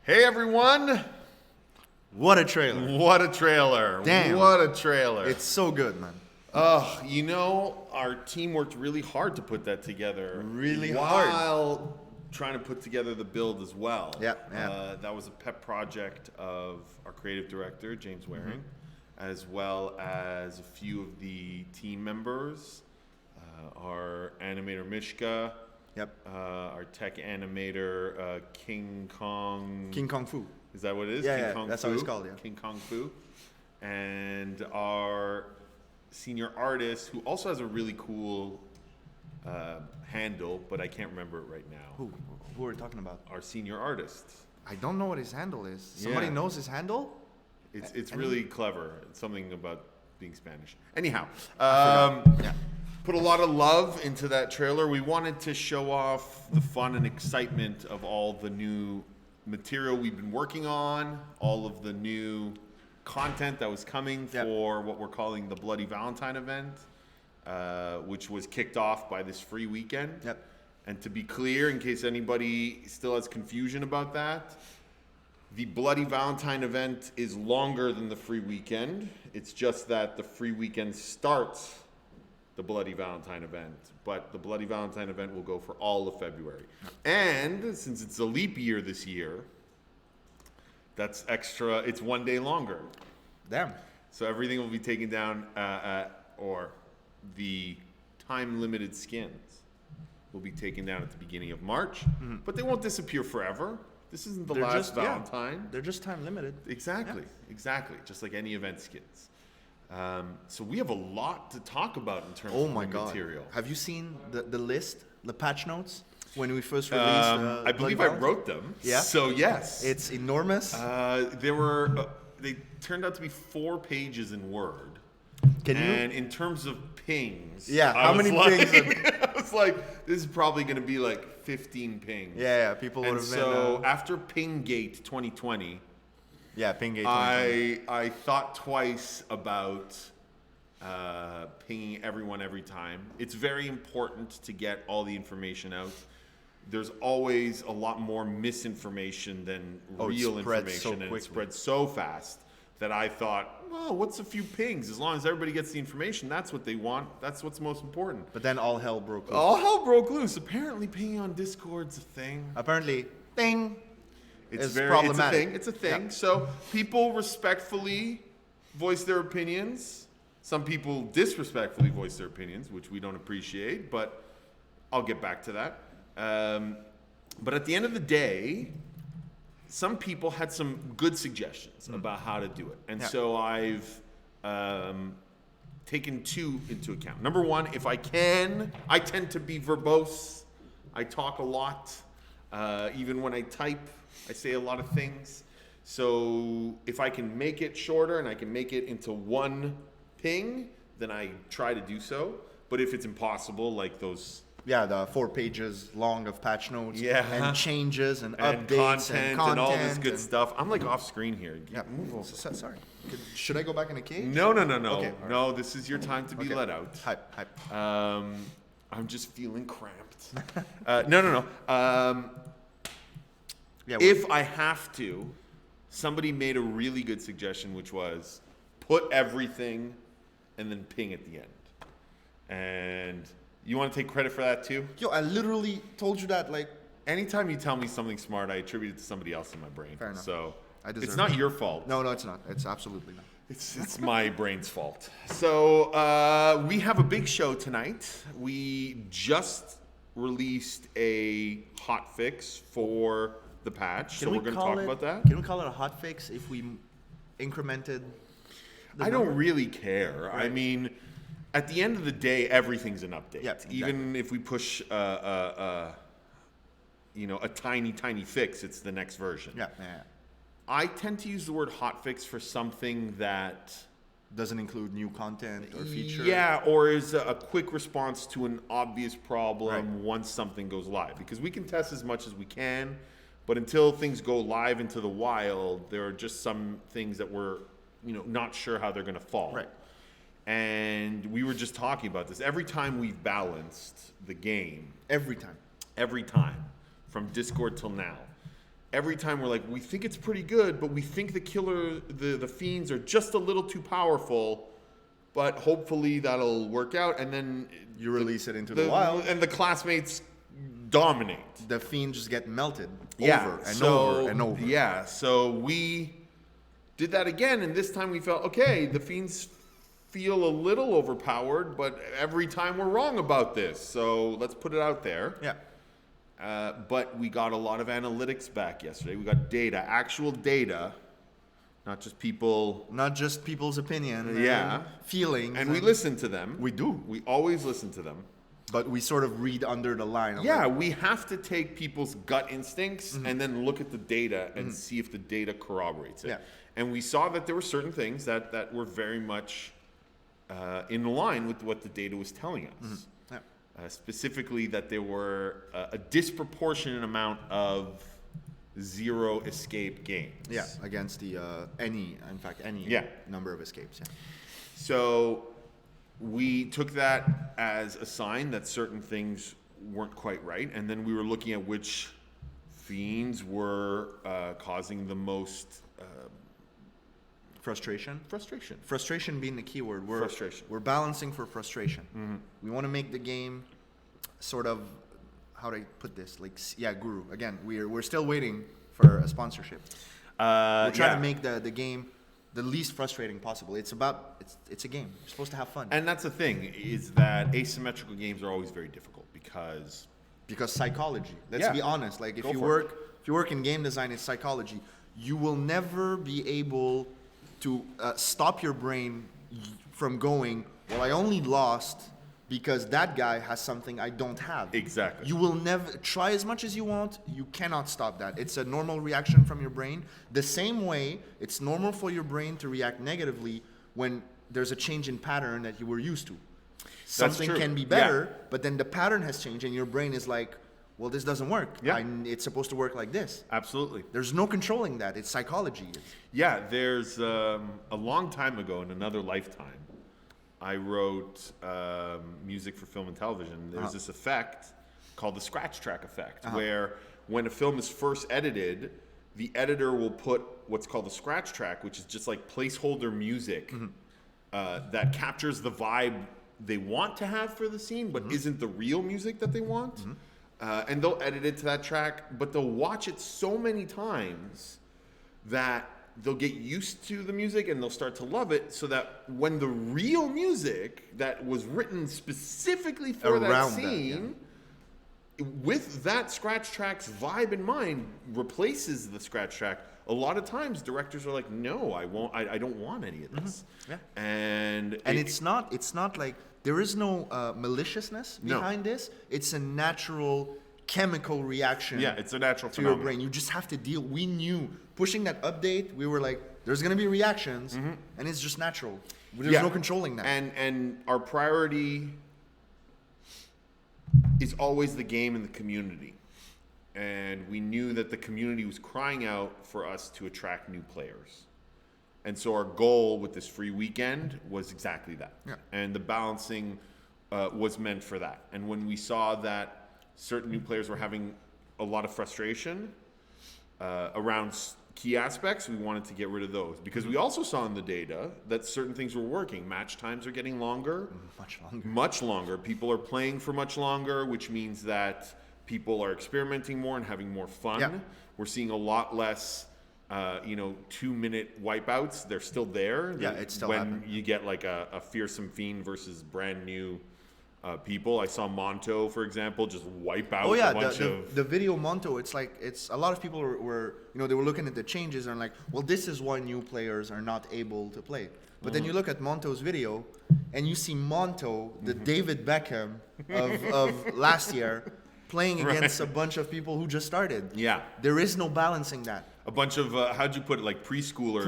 Hey everyone! What a trailer. What a trailer. Damn. What a trailer. It's so good, man. Our team worked really hard to put that together. Really hard. While trying to put together the build as well. Yeah. That was a pet project of our creative director, James Waring, as well as a few of the team members, our animator, Mishka. Yep. Our tech animator, King Kong. King Kong Fu. Is that what it is? Yeah, King yeah, Kong that's Fu? how it's called, yeah. King Kong Fu. And our senior artist, who also has a really cool handle, but I can't remember it right now. Who are we talking about? Our senior artist. I don't know what his handle is. Somebody Yeah. knows his handle? It's really clever. It's something about being Spanish. Anyhow, Yeah. put a lot of love into that trailer. We wanted to show off the fun and excitement of all the new material we've been working on, all of the new content that was coming Yep. for what we're calling the Bloody Valentine event, which was kicked off by this free weekend. Yep. And to be clear, in case anybody still has confusion about that, the Bloody Valentine event is longer than the free weekend. It's just that the free weekend starts the Bloody Valentine event, but the Bloody Valentine event will go for all of February. And since it's a leap year this year, that's extra, it's 1 day longer. Damn. So everything will be taken down, or the time-limited skins will be taken down at the beginning of March, but they won't disappear forever. This isn't the They're last just- yeah. Valentine. They're just time limited. Exactly, just like any event skins. So we have a lot to talk about in terms Oh of my the god. material. Have you seen the list, the patch notes when we first released I believe I Bloody Valentine? wrote them. Yeah? So yes, It's enormous. they turned out to be 4 pages in Word. Can you? And in terms of pings, Yeah, I how was many like- pings I was like, this is probably going to be like 15 pings. Yeah, people would And have so been. after Pinggate 2020, Yeah, Pingate. 2020. I thought twice about pinging everyone every time. It's very important to get all the information out. There's always a lot more misinformation than Oh, it real spreads so information, and it quickly. spreads so fast that I thought, well, what's a few pings? As long as everybody gets the information, that's what they want. That's what's most important. But then all hell broke loose. All hell broke loose. Apparently, pinging on Discord's a thing. Apparently, ding. It's It's problematic. It's a thing. Yeah. So people respectfully voice their opinions. Some people disrespectfully voice their opinions, which we don't appreciate, but I'll get back to that. But at the end of the day, some people had some good suggestions about how to do it. And Yeah. so I've taken 2 into account. Number 1, if I can, I tend to be verbose. I talk a lot. Even when I type, I say a lot of things. So if I can make it shorter and I can make it into 1 ping, then I try to do so. But if it's impossible, like those Yeah, the 4 pages long of patch notes. Yeah. And changes and and updates content, and all this good and- stuff, I'm like off screen here. Yeah, Move over. Sorry. Should I go back in the cage? No. Okay, No, all right. this is your time to be Okay. let out. Hype. I'm just feeling cramped. No. Yeah. If I have to, somebody made a really good suggestion, which was put everything and then ping at the end. And you want to take credit for that too? Yo, I literally told you that like. Anytime you tell me something smart, I attribute it to somebody else in my brain. Fair enough. So I deserve it's not it. your fault. No, it's not. It's absolutely not. It's my brain's fault. So we have a big show tonight. We just released a hot fix for the patch, so we're going to talk about that. Can we call it a hot fix if we incremented? I don't really care. I Right. mean, at the end of the day, everything's an update. Yeah, exactly. Even if we push a tiny fix, it's the next version. Yeah. I tend to use the word hotfix for something that, Doesn't include new content or feature. yeah, or is a quick response to an obvious problem Right. once something goes live. Because we can test as much as we can, but until things go live into the wild, there are just some things that we're, not sure how they're going to fall. Right. And we were just talking about this. Every time we've balanced the game, Every time. every time, from Discord till now, every time we're like, we think it's pretty good, but we think the fiends are just a little too powerful, but hopefully that'll work out. And then You release it into the wild, and the classmates dominate. the fiends just get melted Yeah, over and so, over and over. Yeah, so we did that again, and this time we felt, okay, the fiends feel a little overpowered, but every time we're wrong about this, so let's put it out there. Yeah. But we got a lot of analytics back yesterday. We got data, actual data, not just people. Not just people's opinion. Yeah. And feelings. And we listen to them. We do. We always listen to them. But we sort of read under the line. Yeah, we have to take people's gut instincts and then look at the data and see if the data corroborates it. Yeah. And we saw that there were certain things that were very much in line with what the data was telling us. Yeah. Specifically that there were a disproportionate amount of zero escape games. Yeah, against the any Yeah. number of escapes. Yeah. So we took that as a sign that certain things weren't quite right, and then we were looking at which fiends were causing the most Frustration. frustration. Frustration being the key word. Frustration. We're balancing for frustration. We want to make the game sort of, how do I put this? Like, yeah, Guru. Again, we're still waiting for a sponsorship. We're trying to make the game the least frustrating possible. It's a game. You're supposed to have fun. And that's the thing, is that asymmetrical games are always very difficult because psychology. Let's Yeah. be honest. Like if Go you for it. work in game design, it's psychology. You will never be able to stop your brain from going, well, I only lost because that guy has something I don't have. Exactly. You will never try as much as you want. You cannot stop that. It's a normal reaction from your brain. The same way it's normal for your brain to react negatively when there's a change in pattern that you were used to. Something true. can be better, but then the pattern has changed and your brain is like, well, this doesn't work. Yeah. It's supposed to work like this. Absolutely. There's no controlling that. It's psychology. Yeah, there's a long time ago in another lifetime, I wrote music for film and television. There's this effect called the scratch track effect, where when a film is first edited, the editor will put what's called a scratch track, which is just like placeholder music that captures the vibe they want to have for the scene, but isn't the real music that they want. And they'll edit it to that track, but they'll watch it so many times that they'll get used to the music and they'll start to love it, so that when the real music that was written specifically for that scene, with that scratch track's vibe in mind, replaces the scratch track, a lot of times directors are like, no, I won't, I don't want any of this. Yeah. And it's not like there is no maliciousness No. behind this. It's a natural chemical reaction. yeah, it's a natural to your phenomenon. brain. You just have to deal. We knew pushing that update. We were like, there's gonna be reactions, and it's just natural. There's Yeah. no controlling that. And our priority is always the game and the community. And we knew that the community was crying out for us to attract new players. And so our goal with this free weekend was exactly that. Yeah. And the balancing was meant for that. And when we saw that certain new players were having a lot of frustration around key aspects, we wanted to get rid of those. Because we also saw in the data that certain things were working. Match times are getting longer. Much longer. Much longer. People are playing for much longer, which means that people are experimenting more and having more fun. Yeah. We're seeing a lot less 2-minute wipeouts. They're still there. Yeah, it's still when happening. you get like a fearsome fiend versus brand new people. I saw Monto, for example, just wipe out a bunch of. The video Monto, it's a lot of people were they were looking at the changes and like, well, this is why new players are not able to play. But then you look at Monto's video and you see Monto, the David Beckham of last year, playing against a bunch of people who just started. Yeah. There is no balancing that. A bunch of, how'd you put it, like preschoolers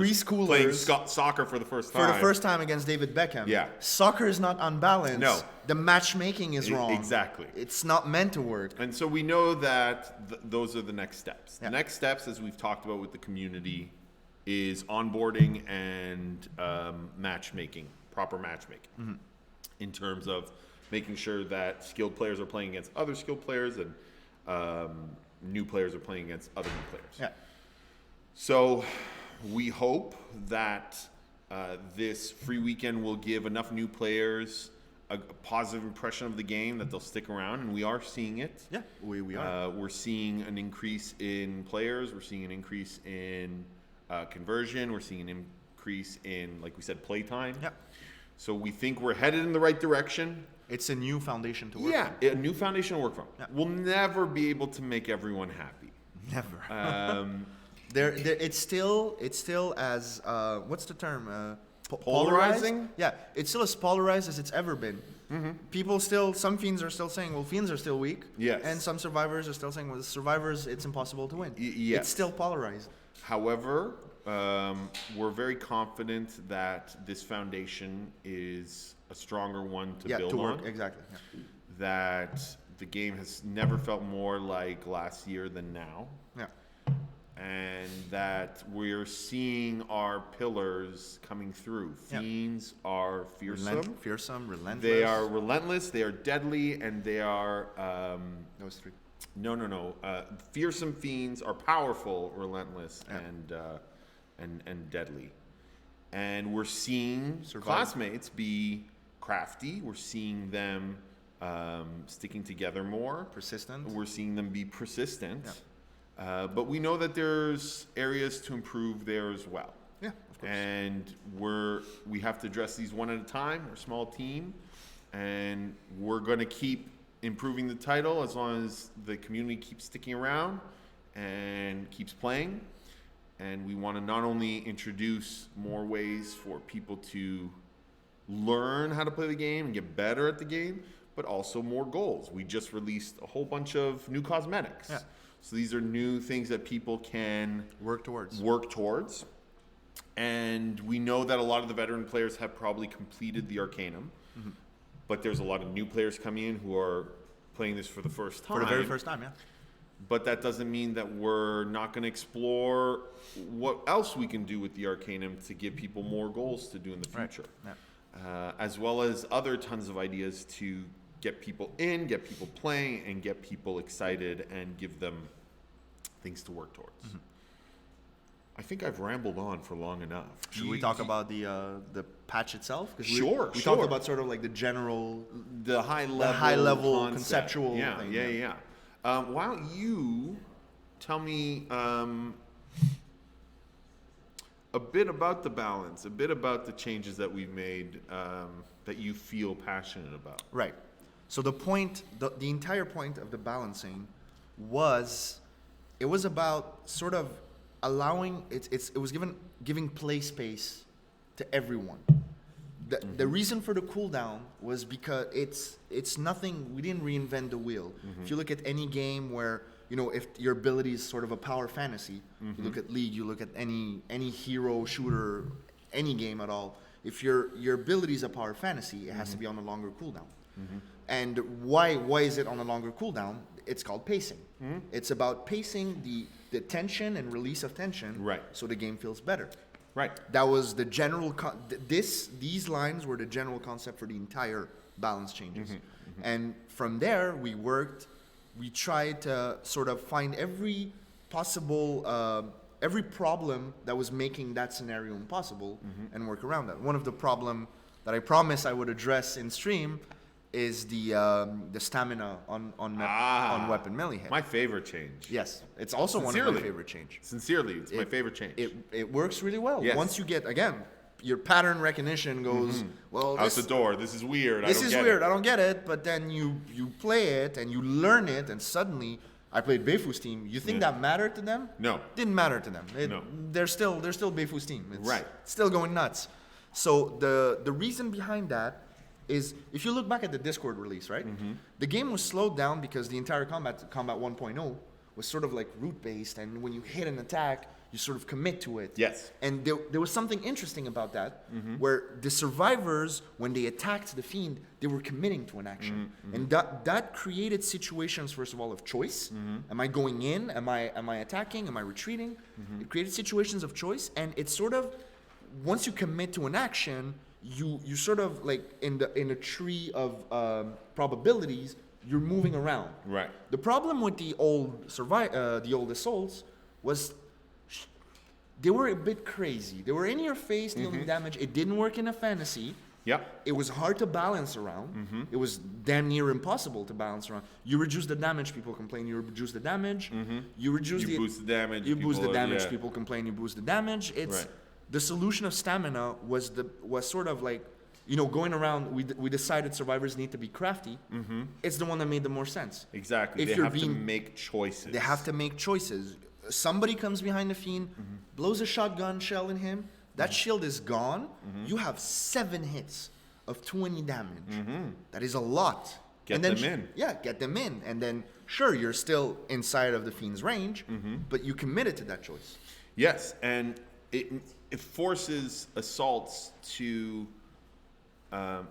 playing soccer for the first time. For the first time against David Beckham. Yeah. Soccer is not unbalanced. No. The matchmaking is wrong. Exactly. It's not meant to work. And so we know that those are the next steps. Yeah. The next steps, as we've talked about with the community, is onboarding and matchmaking, proper matchmaking, in terms of making sure that skilled players are playing against other skilled players and new players are playing against other new players. Yeah. So we hope that this free weekend will give enough new players a positive impression of the game that they'll stick around, and we are seeing it. Yeah, we are. We're seeing an increase in players. We're seeing an increase in conversion. We're seeing an increase in, like we said, playtime. Yeah. So we think we're headed in the right direction. It's a new foundation to work Yeah, from. a new foundation to work from. Yeah. We'll never be able to make everyone happy. Never. It's still as what's the term? Polarizing? Yeah, it's still as polarized as it's ever been. Mm-hmm. People still, some fiends are still saying, well, fiends are still weak. Yes. And some survivors are still saying, well, the survivors, it's impossible to win. Yes. It's still polarized. However, we're very confident that this foundation is a stronger one to build to work on. exactly. Yeah. That the game has never felt more like last year than now. Yeah. And that we're seeing our pillars coming through. Yeah. Fiends are fearsome. Fearsome, relentless. They are relentless, they are deadly, and they are... Those three. No. Fearsome fiends are powerful, relentless, Yeah. and deadly. And we're seeing Survive. classmates be crafty. We're seeing them sticking together more. Persistent. We're seeing them be persistent. Yeah. But we know that there's areas to improve there as well. Yeah, of course. And we have to address these one at a time. We're a small team, and we're going to keep improving the title as long as the community keeps sticking around and keeps playing. And we want to not only introduce more ways for people to learn how to play the game and get better at the game, but also more goals. We just released a whole bunch of new cosmetics. Yeah. So these are new things that people can Work towards. And we know that a lot of the veteran players have probably completed the Arcanum, but there's a lot of new players coming in who are playing this for the first time. For the very first time, yeah. But that doesn't mean that we're not going to explore what else we can do with the Arcanum to give people more goals to do in the future. Right. Yeah. As well as other tons of ideas to get people in, get people playing, and get people excited and give them things to work towards. I think I've rambled on for long enough. Should we talk about the patch itself? 'Cause Sure, we sure. talked about sort of like the general, the high level, high-level concept. conceptual Yeah, thing, yeah, yeah. yeah. Why don't you tell me a bit about the balance, a bit about the changes that we've made that you feel passionate about. right. So the point, the entire point of the balancing was, it was about sort of allowing, it was giving play space to everyone. The reason for the cooldown was because it's nothing, we didn't reinvent the wheel. If you look at any game where, you know, if your ability is sort of a power fantasy, you look at League, you look at any hero shooter, any game at all, if your ability is a power fantasy, it has to be on a longer cooldown. And why is it on a longer cooldown? It's called pacing. It's about pacing the tension and release of tension, Right. so the game feels better. Right. That was the general. These lines were the general concept for the entire balance changes, and from there we worked. We tried to sort of find every possible, every problem that was making that scenario impossible, and work around that. One of the problem that I promised I would address in stream is the stamina on weapon melee hit. My favorite change. Yes, it's also one of my Sincerely. favorite change. Sincerely, it's my favorite change. It works really well. Yes. Once you get, again, your pattern recognition goes, well, Out the door. This is weird. this I don't is get weird. It. I don't get it. But then you play it and you learn it, and suddenly I played Beifu's team. You think that mattered to them? No. Didn't matter to them. No. They're still Beifu's team. It's Right. still going nuts. So the reason behind that is, if you look back at the Discord release, right? The game was slowed down because the entire combat 1.0 was sort of like route based, and when you hit an attack, you sort of commit to it. Yes. And there was something interesting about that, where the survivors, when they attacked the fiend, they were committing to an action, and that created situations, first of all, of choice. Am I going in? Am I attacking? Am I retreating? It created situations of choice, and it's sort of, once you commit to an action, you sort of like in a tree of probabilities, you're moving around. Right. The problem with the old the old assaults was they were a bit crazy. They were in your face, dealing damage. It didn't work in a fantasy. Yep. It was hard to balance around. It was damn near impossible to balance around. You reduce the damage, people complain. You reduce the damage. You reduce You boost the damage. You boost the people- damage. yeah. People complain. You boost the damage. It's Right. the solution of stamina was sort of like, you know, going around. We decided survivors need to be crafty. It's the one that made the more sense. Exactly. If They you're have to being- make choices. They have to make choices. Somebody comes behind the fiend, blows a shotgun shell in him. That shield is gone. You have 7 hits of 20 damage. That is a lot. Get and then them in. Yeah, get them in. And then, sure, you're still inside of the fiend's range, but you committed to that choice. Yes, and it forces assaults to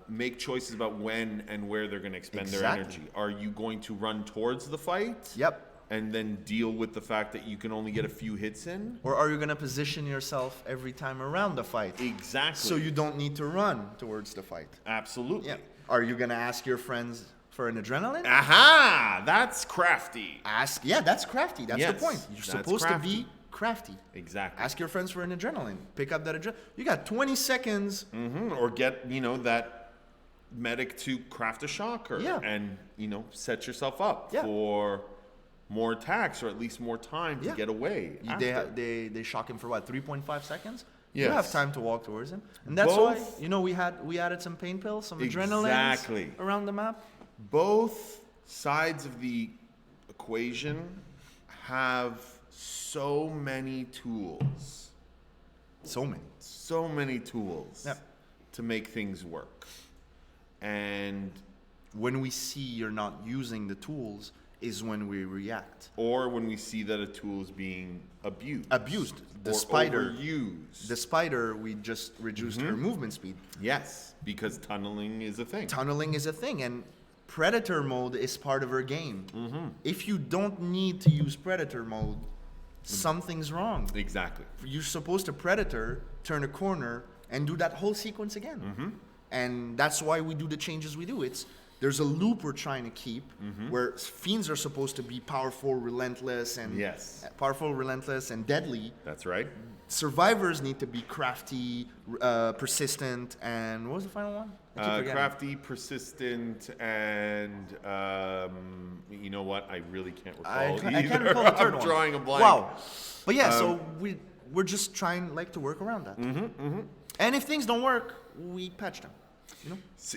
make choices about when and where they're going to expend their Exactly. energy. Are you going to run towards the fight? Yep. And then deal with the fact that you can only get a few hits in? Or are you going to position yourself every time around the fight? Exactly. So you don't need to run towards the fight. Absolutely. Yeah. Are you going to ask your friends for an adrenaline? Aha! That's crafty. Yeah, that's crafty. That's Yes, the point. You're that's supposed crafty. to be crafty. Exactly. Ask your friends for an adrenaline. Pick up that adrenaline. You got 20 seconds. Or get, that medic to craft a shocker. Yeah. And, set yourself up Yeah. for more attacks or at least more time to Yeah. get away. after. They shock him for what, 3.5 seconds? Yes. You have time to walk towards him. And that's Both- why, we added some pain pills, some adrenaline Exactly. around the map. Both sides of the equation have so many tools. So many. So many tools Yep. to make things work. And When we see you're not using the tools is when we react. or when we see that a tool is being abused. The or spider. overused. The spider, we just reduced her movement speed. Yes, because tunneling is a thing. Tunneling is a thing, and predator mode is part of her game. If you don't need to use predator mode, something's wrong. Exactly. You're supposed to predator, turn a corner, and do that whole sequence again. And that's why we do the changes we do. There's a loop we're trying to keep where fiends are supposed to be powerful, relentless, and deadly. That's right. Survivors need to be crafty, persistent, and what was the final one? I keep forgetting. Crafty, persistent, and you know what? I really can't recall I can't either. recall the third I'm one. drawing a blank. Wow. But yeah, so we're just trying to work around that. And if things don't work, we patch them.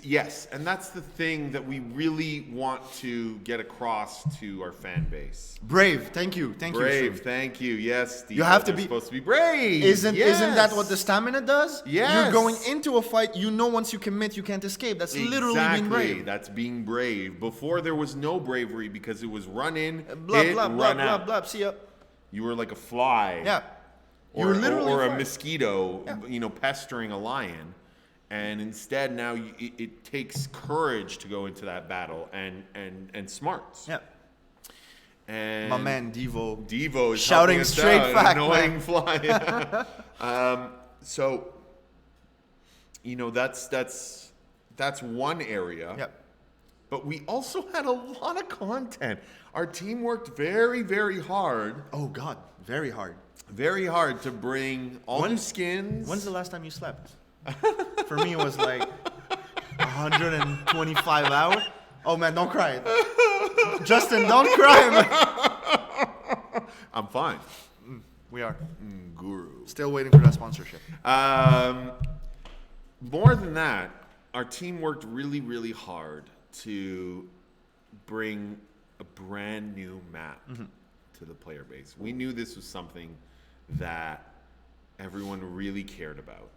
Yes, and that's the thing that we really want to get across to our fan base. Brave. Thank you. Brave, Shu. thank you. Yes, Steve. You have to you're be- supposed to be brave. Isn't that Yes. what the stamina does? Yes. You're going into a fight, once you commit, you can't escape. That's literally being brave. That's being brave. Before there was no bravery because it was run in, Blah, hit, blah, run blah, blah, out. blah. See ya. You were like a fly. Yeah. Or, You're literally or a fine. mosquito, Yeah. pestering a lion. And instead now it takes courage to go into that battle and smarts. Yeah. And My man, Devo. Devo is Shouting helping us straight out, back, annoying man. fly. So, that's one area. Yeah. But we also had a lot of content. Our team worked very, very hard. Oh, God. Very hard. Very hard to bring all new skins. When's the last time you slept? For me, it was like 125 hours. Oh, man, don't cry. Justin, don't cry, man. I'm fine. We are. Guru. Still waiting for that sponsorship. More than that, our team worked really, really hard to bring a brand new map to the player base. We knew this was something that everyone really cared about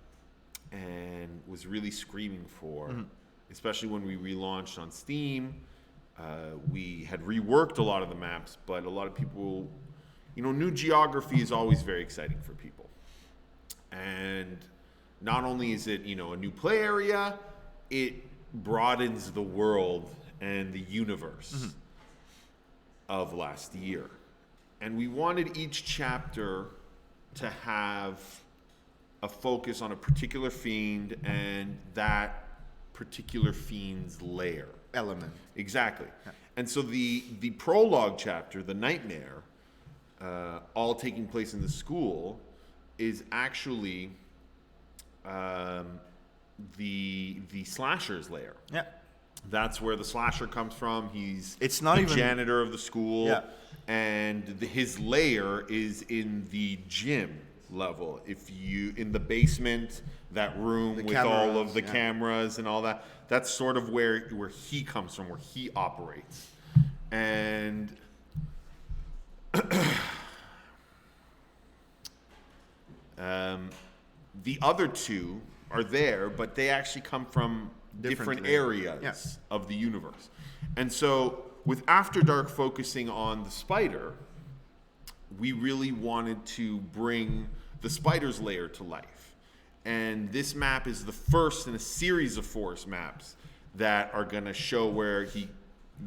and was really screaming for, especially when we relaunched on Steam. We had reworked a lot of the maps, but a lot of people, new geography is always very exciting for people. And not only is it, a new play area, it broadens the world and the universe of last year. And we wanted each chapter to have a focus on a particular fiend and that particular fiend's lair. element. Exactly. And so the prologue chapter, the nightmare, all taking place in the school, is actually the slasher's lair. Yeah. That's where the slasher comes from. It's not the even janitor of the school, Yeah. and his lair is in the gym level. In the basement, that room with all of the cameras and all that, that's sort of where he comes from, where he operates. And the other two are there, but they actually come from different areas of the universe. And so with After Dark focusing on the spider, we really wanted to bring the spider's lair to life. And this map is the first in a series of forest maps that are going to show where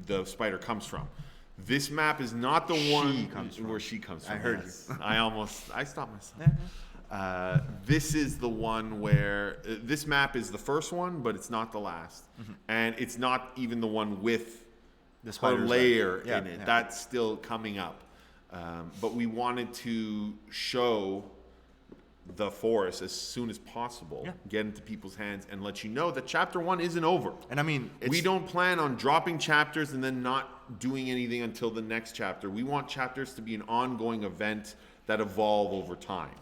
the spider comes from. This map is not the one where she comes from. I heard you. I stopped myself. This is the one where this map is the first one, but it's not the last, and it's not even the one with her layer in it. That's still coming up. But we wanted to show the forest as soon as possible, get into people's hands, and let you know that chapter 1 isn't over. And I mean, we don't plan on dropping chapters and then not doing anything until the next chapter. We want chapters to be an ongoing event that evolve over time.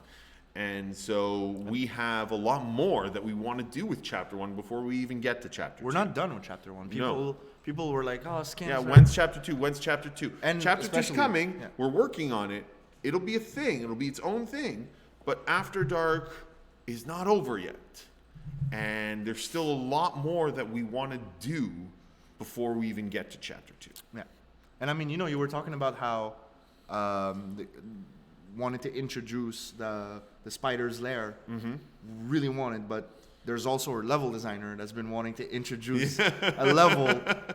And so we have a lot more that we want to do with chapter 1 before we even get to chapter 2. We're not done with chapter 1. People were like, oh, scans. Yeah, when's chapter 2? When's chapter 2? And chapter 2's coming. Yeah. We're working on it. It'll be a thing. It'll be its own thing. But After Dark is not over yet. And there's still a lot more that we want to do before we even get to chapter 2. Yeah. And I mean, you were talking about how wanted to introduce the spider's lair. Really wanted, but there's also a level designer that's been wanting to introduce a level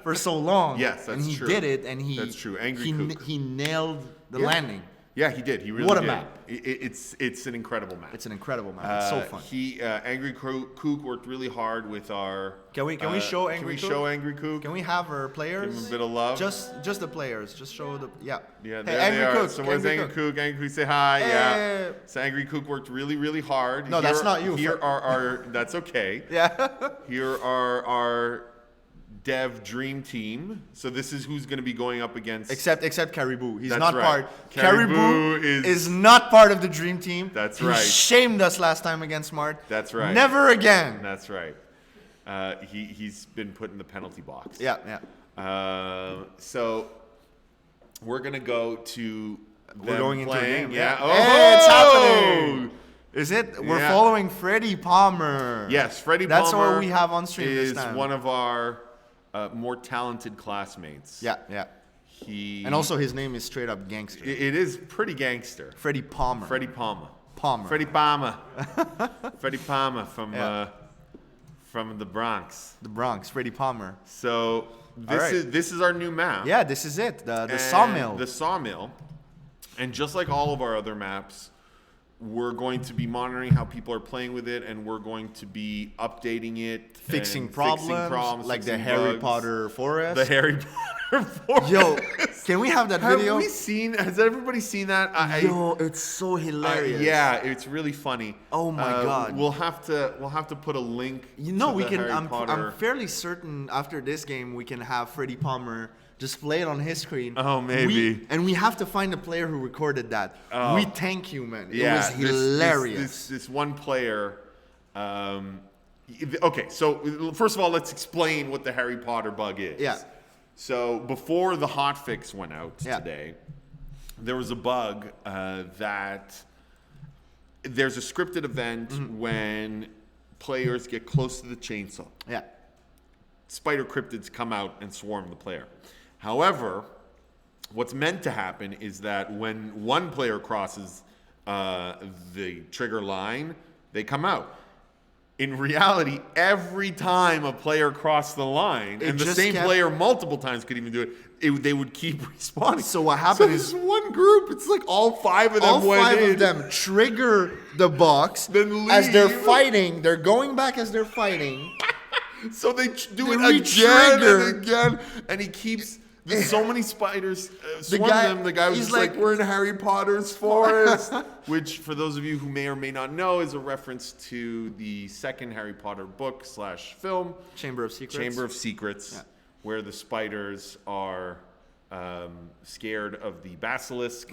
for so long. Yes, that's and true. He did it, and that's true. Angry Kook. He nailed the landing. Yeah, he did. He really What a did. map. It's an incredible map. It's an incredible map. It's so fun. Angry Kook worked really hard with our. Can we show Angry Kook? Can we show Angry Kook? Can we have our players? Give him a bit of love. Just the players. Just show the Yeah, hey, there Angry they are. Kook. So where's Angry Kook? Angry Kook, say hi. Hey. Yeah. So Angry Kook worked really, really hard. No, that's not you. Here are our. That's okay. Yeah. Here are our dev dream team. So this is who's going to be going up against. Except Caribou. He's That's not right. part. Caribou is not part of the dream team. That's he right. He shamed us last time against Smart. That's right. Never again. That's right. He's been put in the penalty box. Yeah. So we're gonna go to. We're going into a game. Yeah. Oh, hey, it's happening. Is it? We're Yeah. following Freddie Palmer. Yes, Freddie That's Palmer. what we have on stream is this time. one of our more talented classmates. Yeah. And also his name is straight up gangster. It is pretty gangster. Freddie Palmer. Freddie Palmer. Freddie Palmer from the Bronx. The Bronx. Freddie Palmer. So this is our new map. Yeah, this is it. The sawmill. The sawmill. And just like all of our other maps, we're going to be monitoring how people are playing with it, and we're going to be updating it, fixing problems, like the Harry Potter forest. The Harry Potter forest. Yo, can we have that video? Has everybody seen that? Yo, it's so hilarious. Yeah, it's really funny. Oh my God. We'll have to put a link. We can. Harry Potter. I'm fairly certain after this game we can have Freddie Palmer just play it on his screen. Oh, maybe. We have to find a player who recorded that. Oh. We thank you, man. Yeah, it was hilarious. This one player. Okay, so first of all, let's explain what the Harry Potter bug is. Yeah. So before the hotfix went out today, there was a bug that there's a scripted event when players get close to the chainsaw. Yeah. Spider cryptids come out and swarm the player. However, what's meant to happen is that when one player crosses the trigger line, they come out. In reality, every time a player crossed the line, and the same player multiple times could even do it, they would keep respawning. So what happened is one group, it's like all five of them all five of them trigger the box then leave. as they're fighting. They're going back as they're fighting. So they do They it again re-trigger. and again, and he keeps. There's so many spiders swarm guy- them. The guy was he's just like, like- "We're in Harry Potter's forest," which, for those of you who may or may not know, is a reference to the second Harry Potter book / film, Chamber of Secrets. Chamber of Secrets, Yeah. where the spiders are scared of the basilisk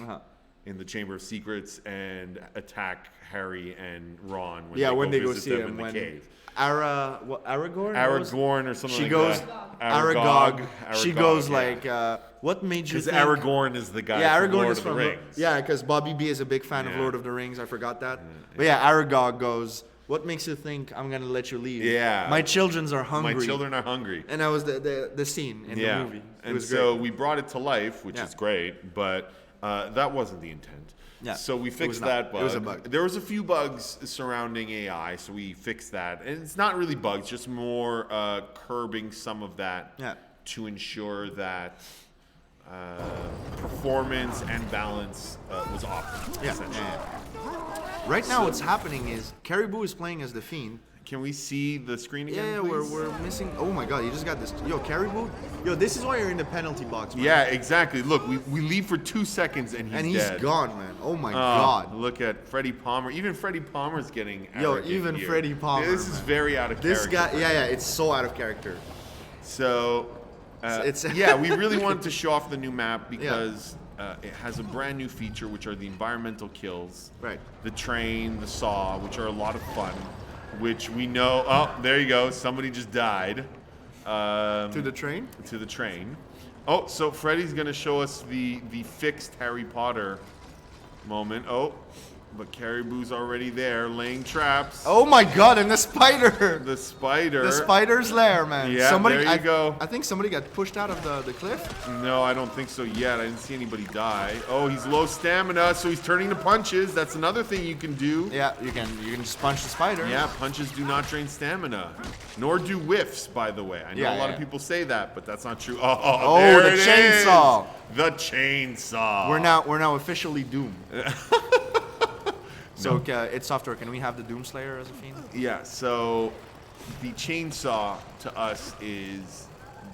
in the Chamber of Secrets and attack Harry and Ron when they go visit them in the cave. Aragorn? Aragorn or something She like goes that. Aragog. She goes yeah. like, what made you Because think? Aragorn is the guy Yeah, from Aragorn Lord is of the from Rings. Yeah, because Bobby B is a big fan of Yeah. Lord of the Rings. I forgot that. But yeah, Aragog goes, what makes you think I'm gonna let you leave? Yeah. My children are hungry. My children are hungry. And that was the scene in the movie. It And was so great. we brought it to life, which Yeah. is great, but that wasn't the intent. Yeah, So we it fixed was not. that bug. It was a bug. There was a few bugs surrounding AI, so we fixed that. And it's not really bugs, just more curbing some of that Yeah. to ensure that performance and balance was optimal, Yeah. essentially. Right now, what's happening is Caribou is playing as the Fiend. Can we see the screen again, Yeah, please? we're missing. Oh my God, you just got this. Yo, Caribou. Yo, this is why you're in the penalty box, man. Yeah, exactly. Look, we leave for 2 seconds and he's And dead. gone, man. Oh my Oh, God. Look at Freddie Palmer. Even Freddie Palmer's getting Yo, arrogant even here. Freddie Palmer, This is man. very out of This character. guy, yeah, it's so out of character. So, It's- yeah, we really wanted to show off the new map because it has a brand new feature, which are the environmental kills. Right. The train, the saw, which are a lot of fun, which we know. Oh, there you go. Somebody just died. To the train? To the train. Oh, so Freddy's gonna show us the fixed Harry Potter moment. Oh, but Caribou's already there, laying traps. Oh my God, and the spider. The spider. The spider's lair, man. Yeah, there you go. I think somebody got pushed out of the cliff. No, I don't think so yet. I didn't see anybody die. Oh, he's low stamina, so he's turning to punches. That's another thing you can do. Yeah, you can just punch the spider. Yeah, punches do not drain stamina, nor do whiffs. By the way, I know Yeah, a lot yeah. of people say that, but that's not true. Oh, there the it chainsaw. is. The chainsaw. We're now officially doomed. So it's software. Can we have the Doomslayer as a Fiend? Yeah, so the chainsaw to us is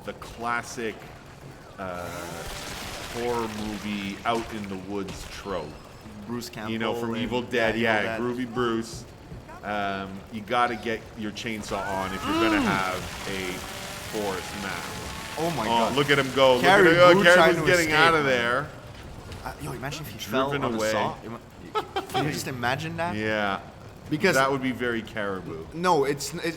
the classic horror movie out in the woods trope. Bruce Campbell. You know, from and- Evil Dead, yeah, Evil Dead. Groovy Bruce. You got to get your chainsaw on if you're gonna have a forest map. Oh my Oh, God. look at him go! Caribou Look at him. trying Caribou's to getting escape, out of man. there. Yo, imagine if he Driven fell on away. a saw. Can you just imagine that? Yeah, Because that would be very Caribou. no,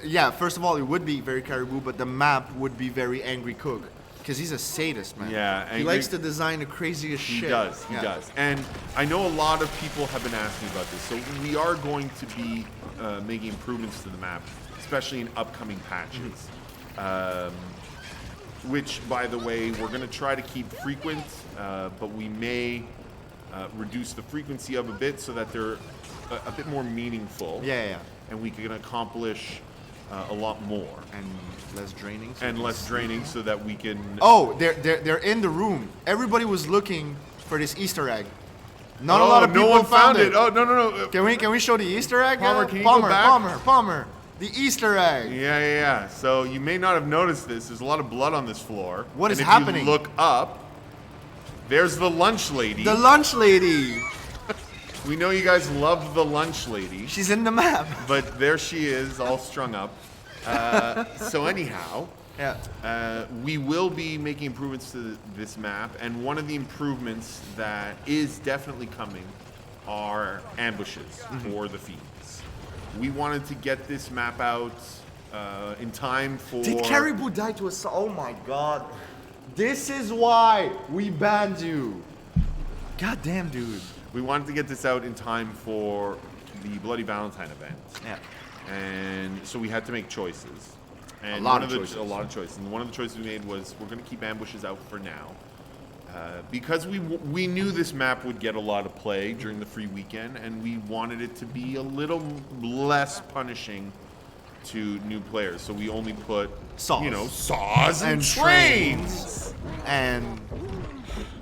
yeah. First of all, it would be very Caribou, but the map would be very Angry Cook, because he's a sadist, man. Yeah, he Angry- likes to design the craziest He shit. does, he Yeah. does. And I know a lot of people have been asking about this. So we are going to be making improvements to the map, especially in upcoming patches. Which, by the way, we're going to try to keep frequent, but we may reduce the frequency of a bit so that they're a bit more meaningful. Yeah. And we can accomplish a lot more. And less draining. so And we less can draining so that we can... Oh, they're in the room. Everybody was looking for this Easter egg. Not a lot of people no one found it. Oh, no. Can we show the Easter egg? Palmer, can you go back? Palmer. The Easter egg. Yeah. So you may not have noticed this. There's a lot of blood on this floor. What is and happening? If you look up, there's the lunch lady. The lunch lady. We know you guys love the lunch lady, She's in the map. but there she is, all strung up. So anyhow, Yeah. we will be making improvements to this map, and one of the improvements that is definitely coming are ambushes for the fiends. We wanted to get this map out in time for... Did Caribou die to a saw? Oh my God. This is why we banned you. God damn, dude. We wanted to get this out in time for the Bloody Valentine event. Yeah. And so we had to make choices. And lot one of the, choices. A lot of choices. And one of the choices we made was we're going to keep ambushes out for now. Because we knew this map would get a lot of play during the free weekend, and we wanted it to be a little less punishing to new players. So we only put Saws. Saws and trains. And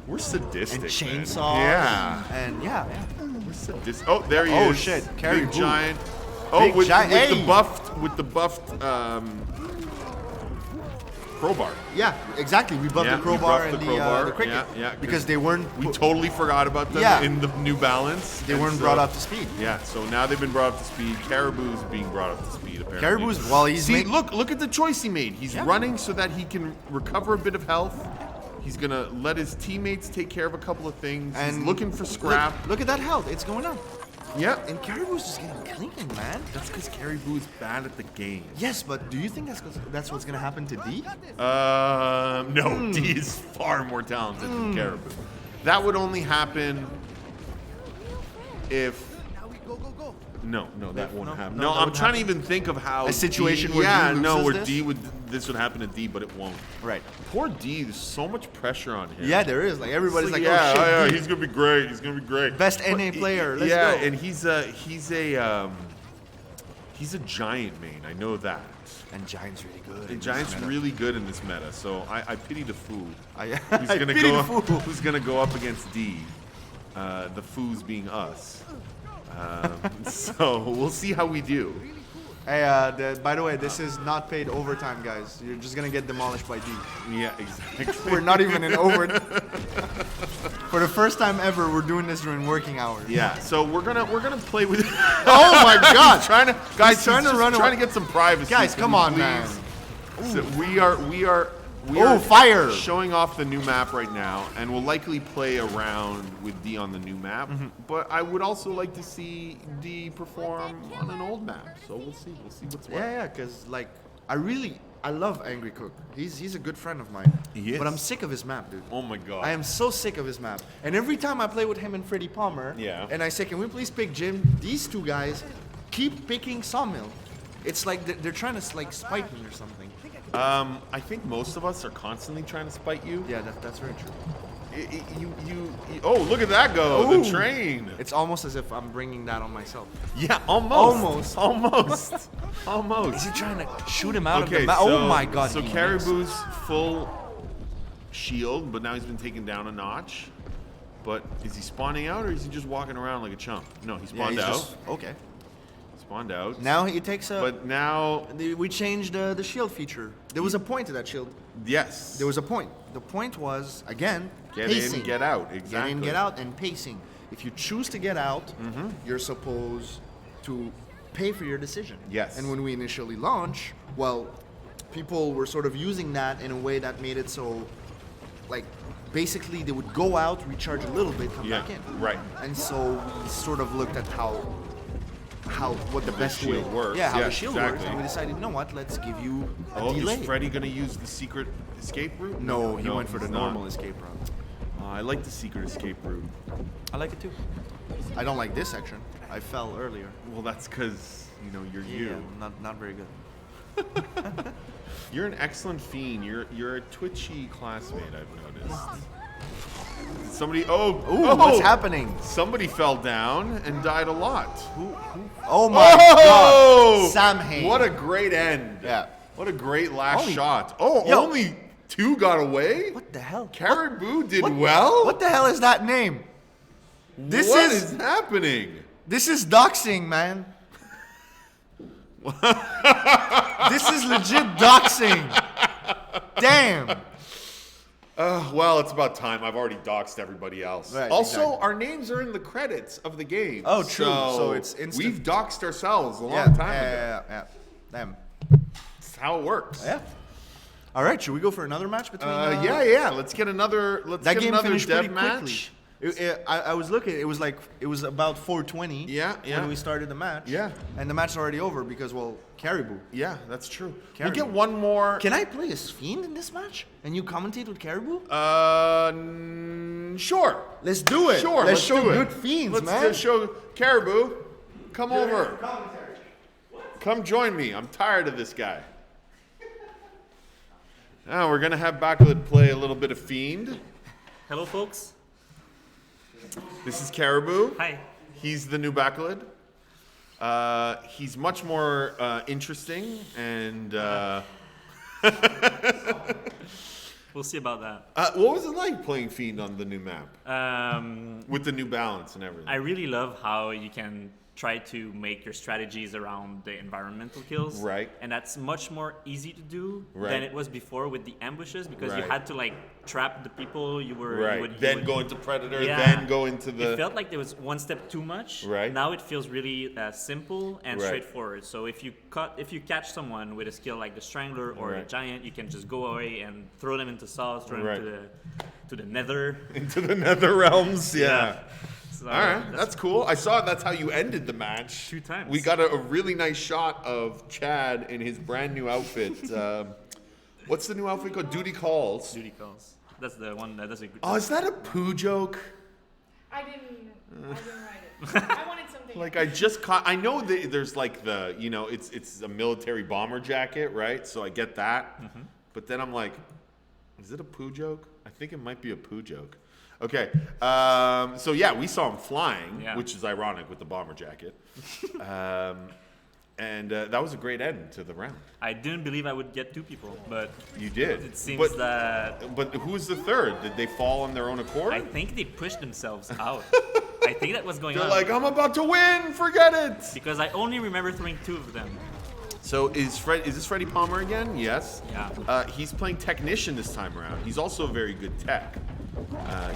We're sadistic. man. chainsaws. Yeah. And yeah. We're sadistic. Oh, there he Oh, is. shit. Big Caribou. giant. Oh, Big with giant- the hey. buffed crowbar. Yeah, exactly. We buffed Yeah, the we crowbar buffed and the crowbar. the cricket. Yeah, because they weren't We totally forgot about them Yeah. in the New Balance. they and weren't so- brought up to speed. Yeah, so now they've been brought up to speed. Caribou's being brought up to speed, apparently. Caribou's well, he's See, look at the choice he made. He's Yeah. running so that he can recover a bit of health. He's gonna let his teammates take care of a couple of things. He's looking for scrap. Look at that health. It's going up. Yeah. And Caribou's just getting clinking, man. That's because Caribou is bad at the game. Yes, but do you think that's what's gonna happen to D? No, D is far more talented than Caribou. That would only happen if. No, that won't happen. No, that I'm wouldn't trying to happen. even think of how A situation D, where D yeah, loses no, where this? D would this would happen to D, but it won't. Right. Poor D, there's so much pressure on him. Yeah, there is. Like everybody's like, yeah, oh shit, D. he's gonna be great. He's gonna be great. Best But NA player. Let's yeah, go. and he's a giant main. I know that. And Giant's really good. And Giant's really good in this meta, so I pity the Foo. I Who's gonna pity go? the fool. Who's gonna go up against D? The Foos being us. So we'll see how we do. Hey, by the way, this is not paid overtime, guys. You're just gonna get demolished by D. Yeah, exactly. We're not even in over. For the first time ever, we're doing this during working hours. Yeah, so we're gonna play with. Oh my God! He's trying to guys, trying to just run trying away. to get some privacy. Guys, Can come we on, please? man. So we are Oh, fire! showing off the new map right now, and we'll likely play around with D on the new map. Mm-hmm. But I would also like to see D perform on an old map. So we'll see. We'll see what's what. Yeah, because like I love Angry Cook. He's a good friend of mine. He is. But I'm sick of his map, dude. Oh my God. I am so sick of his map. And every time I play with him and Freddie Palmer, Yeah. and I say, can we please pick Jim? These two guys keep picking Sawmill. It's like they're trying to like spite me or something. I think most of us are constantly trying to spite you. Yeah, that's very true. Oh, look at that go! Ooh. The train. It's almost as if I'm bringing that on myself. Yeah, almost. Almost. Almost. Almost. Is he trying to shoot him out of Okay, the map? so, Oh my God. So he Caribou's full shield, but now he's been taken down a notch. But is he spawning out or is he just walking around like a chump? No, he missed. spawned he's out. just- okay. Spawned out. Now he takes a. But now, We changed the shield feature. There was a point to that shield. yes. There was a point. The point was, again, Get pacing. in, get out. Exactly. Get in, get out, and pacing. If you choose to get out, Mm-hmm. you're supposed to pay for your decision. Yes. And when we initially launched, well, people were sort of using that in a way that made it so, like, basically they would go out, recharge a little bit, come Yeah, back in. right. And so we sort of looked at what the best way shield works. Yeah, how Yeah, the shield works, exactly. and we decided, you know what? Let's give you a Oh, delay. is Freddy gonna use the secret escape route? No, he went for the he's not. normal escape route. I like the secret escape route. I like it too. I don't like this section. I fell earlier. Well, that's because you're you. Yeah, not very good. You're an excellent fiend. You're a twitchy classmate. I've noticed. Somebody. Oh, What's happening? Somebody fell down and died a lot. Oh my Oh! God! Sam Hain. What a great end. Yeah. What a great last Only- shot. Oh, Yo. only 2 got away? What the hell? Caribou did What- well? What the hell is that name? This What is happening? this is doxing, man. This is legit doxing. Damn. Well, it's about time. I've already doxed everybody else. Right, also, exactly. our names are in the credits of the game. Oh, true. So it's instant. We've doxed ourselves a long Yeah, time ago. yeah. Damn. That's how it works. Yeah. All right, should we go for another match between? Yeah. Let's get another. Let's That get game another finished dev pretty quickly. match. I was looking. It was about 4:20. Yeah. When we started the match. Yeah. And the match is already over because Caribou. Yeah, that's true. Caribou. We'll get one more. Can I play as Fiend in this match? And you commentate with Caribou? Sure. Let's do it. Sure. Let's Let's show do it. good Fiends, Let's man. show Caribou. Come over. Come join me. I'm tired of this guy. Now we're gonna have Backlid play a little bit of Fiend. Hello, folks. This is Caribou. Hi. He's the new Backlid. He's much more interesting and. We'll see about that. What was it like playing Fiend on the new map Um, with the new balance and everything? I really love how you can try to make your strategies around the environmental kills. Right. And that's much more easy to do Right. than it was before with the ambushes because you Right. had to like trap the people you were. Right. You would, Then go into Predator, Yeah. then go into the. It felt like there was one step too much. Right. Now it feels really simple and Right. straightforward. So if you catch someone with a skill like the Strangler or the Right. Giant, you can just go away and throw them into Sauce, throw them Right. to the Nether. into the Nether Realms, yeah. So All right, that's cool. I saw that's how you ended the match. 2 times. We got a really nice shot of Chad in his brand new outfit. What's the new outfit called? Duty Calls. Duty calls. That's the one. That's a good. Oh, is that a poo joke? I didn't write it. I wanted something. Like I just caught. I know that there's like the it's a military bomber jacket, right? So I get that. But then I'm like, is it a poo joke? I think it might be a poo joke. Okay. So yeah, we saw him flying, Yeah. which is ironic with the bomber jacket. And that was a great end to the round. I didn't believe I would get 2 people, but You did. it seems but, that But who's the third? Did they fall on their own accord? I think they pushed themselves out. I think that was going They're on. like, I'm about to win. Forget it. Because I only remember throwing 2 of them. So is this Freddie Palmer again? Yes. Yeah. He's playing technician this time around. He's also a very good tech.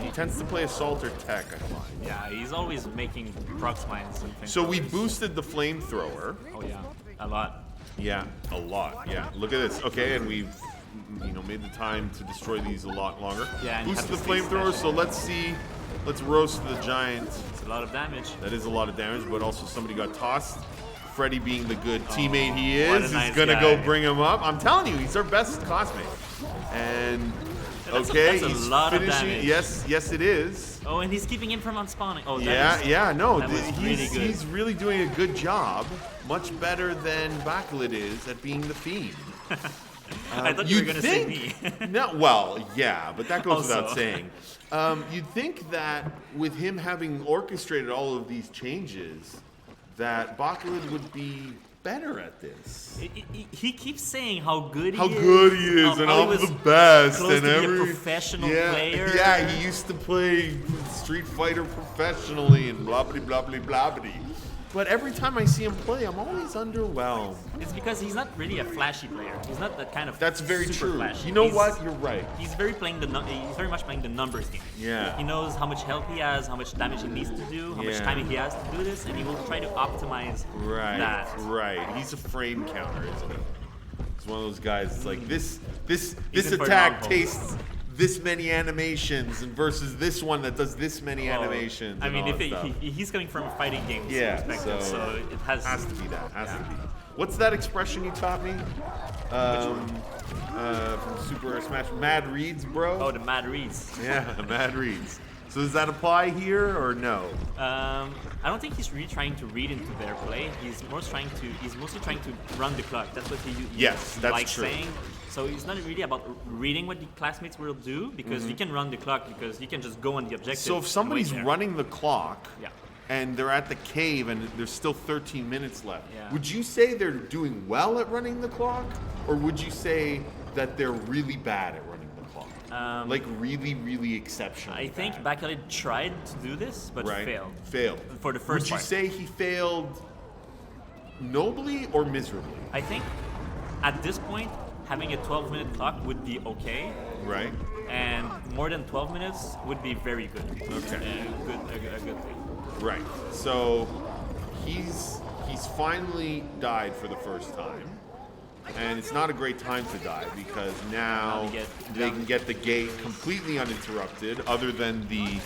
He tends to play assault or tech, I find. Yeah, he's always making prox mines and things. So we boosted the flamethrower. Oh yeah, a lot. Yeah, a lot. Yeah. Look at this. Okay, and we've made the time to destroy these a lot longer. Yeah, and you boosted have the to stay flamethrower. special. So let's see. Let's roast the giant. It's a lot of damage. That is a lot of damage, but also somebody got tossed. Freddie, being the good teammate he what a is nice gonna guy. go bring him up. I'm telling you, he's our best classmate. And That's okay, a he's lot of finishing. damage. Yes, it is. Oh, and he's keeping him from unspawning. Oh, No, that was really good. he's really doing a good job. Much better than Backlit is at being the fiend. I thought you were gonna say me. No, well, yeah, but that goes without Also. saying. You'd think that with him having orchestrated all of these changes, that Baklid would be better at this. He keeps saying how good he How is. good he is, and how I'm he was the best, close and to be every a professional yeah, player. Yeah, he used to play Street Fighter professionally and blah blah blah blah blah blah. But every time I see him play, I'm always underwhelmed. It's because he's not really a flashy player. He's not that kind of. That's very super true. Flashy. You know He's- what? You're right. He's very much playing the numbers game. Yeah. He knows how much health he has, how much damage he needs to do, how much Yeah. time he has to do this, and he will try to optimize that. Right. He's a frame counter, isn't he? He's one of those guys. It's like this Even for attack long holds. tastes this many animations, and versus this one that does this many animations. I and mean, all if that stuff. he's coming from a fighting game Yeah, perspective, so so it has to be that. Has to yeah. be. What's that expression you taught me? From Super Smash, Mad Reads, bro. Oh, the mad reads. Yeah, Mad Reads. So does that apply here or no? I don't think he's really trying to read into their play. He's mostly trying to run the clock. That's what he Yes, that's likes true. saying. So it's not really about reading what the classmates will do because you can run the clock because you can just go on the objective. So if and somebody's wait there. running the clock, Yeah. and they're at the cave and there's still 13 minutes left, Yeah. would you say they're doing well at running the clock, or would you say that they're really bad at running the clock? Like really, really exceptionally I think bad. Bakalid tried to do this but Right? failed. Failed. For the first Would you part. say he failed nobly or miserably? I think at this point having a 12-minute clock would be okay. Right? And more than 12 minutes would be very good. Okay. A good thing. Right. So he's finally died for the first time. And it's not a great time to die because now Now they can get the gate completely uninterrupted, other than the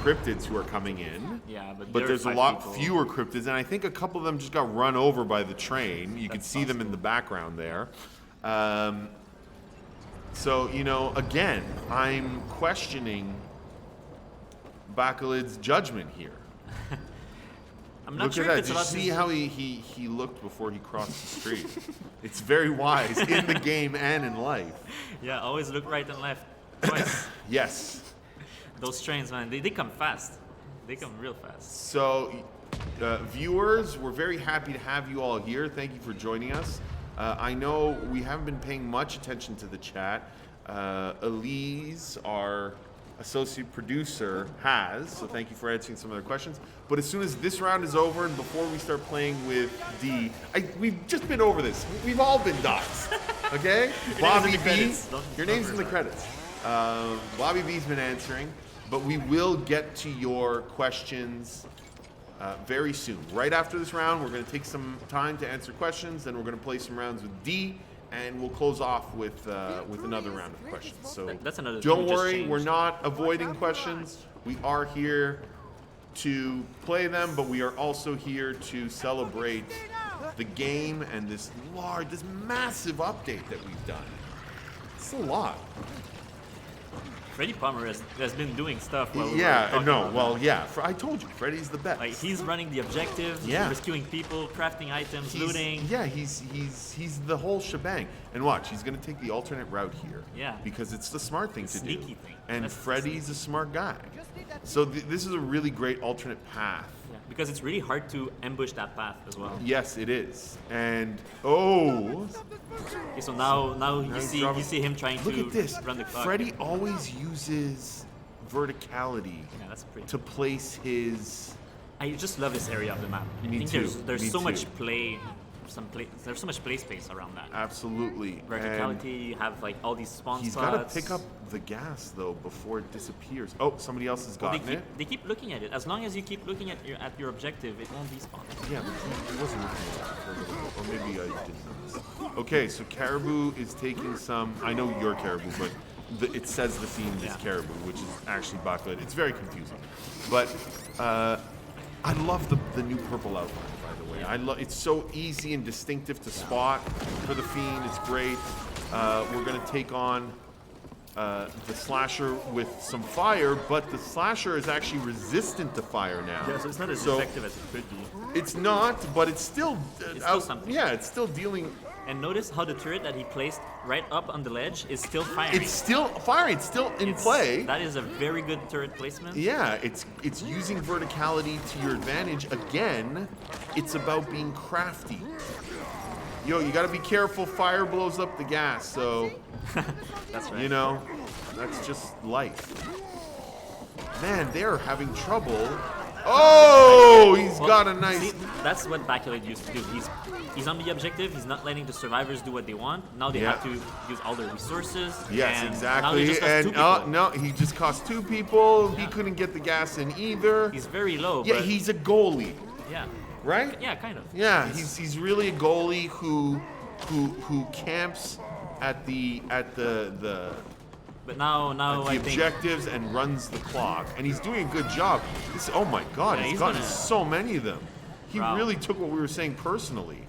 cryptids who are coming in. Yeah, but But there are there's a 5 lot people. fewer cryptids, and I think a couple of them just got run over by the train. You can That's see them in the background there. So, again, I'm questioning Bakalid's judgment here. I'm not Look sure at that. if it's Did you about see his- how he looked before he crossed the street? It's very wise in the game and in life. Yeah, always look right and left. Twice. Yes. Those trains, man, they come fast. They come real fast. So, viewers, we're very happy to have you all here. Thank you for joining us. I know we haven't been paying much attention to the chat. Elise, our associate producer, has. So thank you for answering some of their questions. But as soon as this round is over and before we start playing with D, we've just been over this. We've all been dots. Okay? Bobby B. Your name's in the credits. Bobby B's been answering, but we will get to your questions very soon. Right after this round, we're going to take some time to answer questions, then we're going to play some rounds with D, and we'll close off with another round of questions. So That's another don't thing we just worry, changed. we're not avoiding questions. We are here to play them, but we are also here to celebrate the game and this massive update that we've done. It's a lot. Freddie Palmer has been doing stuff while we were Yeah, talking no, about well, that. yeah. I told you, Freddy's the best. Like he's running the objectives, Yeah. rescuing people, crafting items, looting. Yeah, he's the whole shebang. And watch, he's gonna take the alternate route here. Yeah. Because it's the smart thing to do. Sneaky thing. And That's the Freddy's a smart guy. So this is a really great alternate path. Yeah, because it's really hard to ambush that path as well. Yes, it is. And oh, Okay, so now you he's see dropping- you see him trying look to at this. run the clock. Freddy always uses verticality Yeah, that's pretty. to place his. I just love this area of the map. I Me think too, there's me so too. much play, there's so much play space around that. Absolutely. And Verticality, you have like all these spawn he's spots. got to pick up the gas though before it disappears. Oh, somebody else has Well, gotten it. they keep looking at it. As long as you keep looking at your objective, it won't despawn. Yeah, but he wasn't looking at it for a little bit. Or maybe I didn't notice. Okay, so Caribou is taking some. I know you're Caribou, but it says the theme is Yeah. Caribou, which is actually Bakhlit. It's very confusing. But I love the new purple outline, by the way. It's so easy and distinctive to spot for the Fiend. It's great. We're going to take on the Slasher with some fire, but the Slasher is actually resistant to fire now. Yeah, so it's not as So- effective as it could be. It's not, but it's still. It's still something. Yeah, it's still dealing. And notice how the turret that he placed right up on the ledge is still firing. It's still firing. It's still in It's- play. That is a very good turret placement. Yeah, it's using verticality to your advantage. Again, it's about being crafty. Yo, you got to be careful. Fire blows up the gas, so That's right. you know that's just life. Man, they're having trouble. Oh, he's Well, got a nice. See, that's what Bakhlit used to do. He's on the objective. He's not letting the survivors do what they want. Now they Yeah. have to use all their resources. Yes, and Now they exactly. just lost two And people. no, he just cost 2 people. He Yeah. couldn't get the gas in either. He's very low. Yeah, but he's a goalie, yeah, right? yeah, kind of. Yeah, he's really a goalie who camps at the But now I think objectives and runs the clock, and he's doing a good job. Oh my God, Yeah, he's he's gotten gonna- so many of them. He Wow. really took what we were saying personally.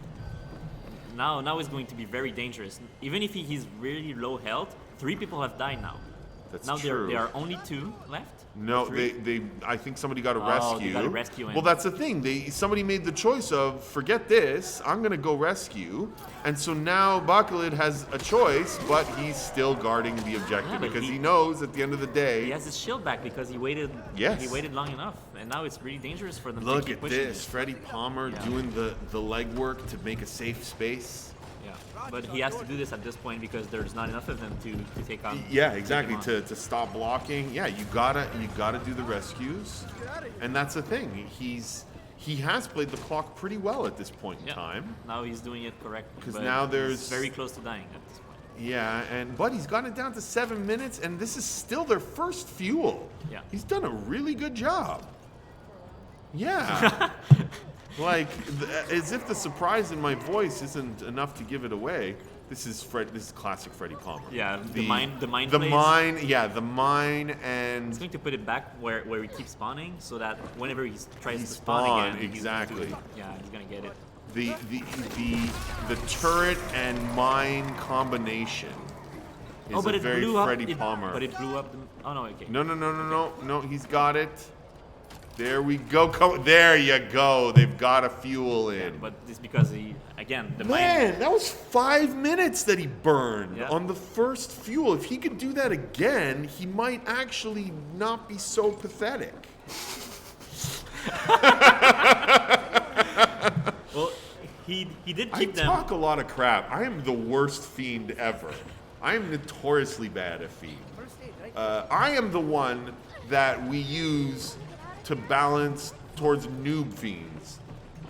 now it's going to be very dangerous. Even if he's really low health, 3 people have died now. That's Now true. there are only 2 left. No, Three? they. I think somebody got a Oh, rescue. they got a rescue in. Well, that's the thing. Somebody made the choice of forget this. I'm gonna go rescue, and so now Bakhlit has a choice, but he's still guarding the objective Yeah, but because he- he knows at the end of the day. He has his shield back because he waited. Yes. He waited long enough, and now it's really dangerous for them to Look keep at pushing this, it. Freddie Palmer Yeah. doing the legwork to make a safe space. Yeah, but he has to do this at this point because there's not enough of them to take on. Yeah, take exactly. him on. To stop blocking. Yeah, you gotta do the rescues, and that's the thing. He has played the clock pretty well at this point in Yeah. time. Now he's doing it correctly. 'Cause but now he's there's- very close to dying at this point. Yeah, but he's gotten it down to 7 minutes, and this is still their first fuel. Yeah. He's done a really good job. Yeah. Like, as if the surprise in my voice isn't enough to give it away. This is classic Freddie Palmer. Yeah, the mine the plays. mine, yeah, the mine, and He's going to put it back where he keeps spawning, so that whenever he tries He to spawn spawn, again, exactly. he's gonna get it. the turret and mine combination is but a it very blew up. Freddie Palmer. But it blew up. Oh no, okay. No, he's got it. There we go. There you go. They've got a fuel in. But it's because the mine. Man, that was 5 minutes that he burned Yeah. on the first fuel. If he could do that again, he might actually not be so pathetic. Well, he did I keep them. talk a lot of crap. I am the worst fiend ever. I am notoriously bad at Fiend. I am the one that we use to balance towards noob Fiends.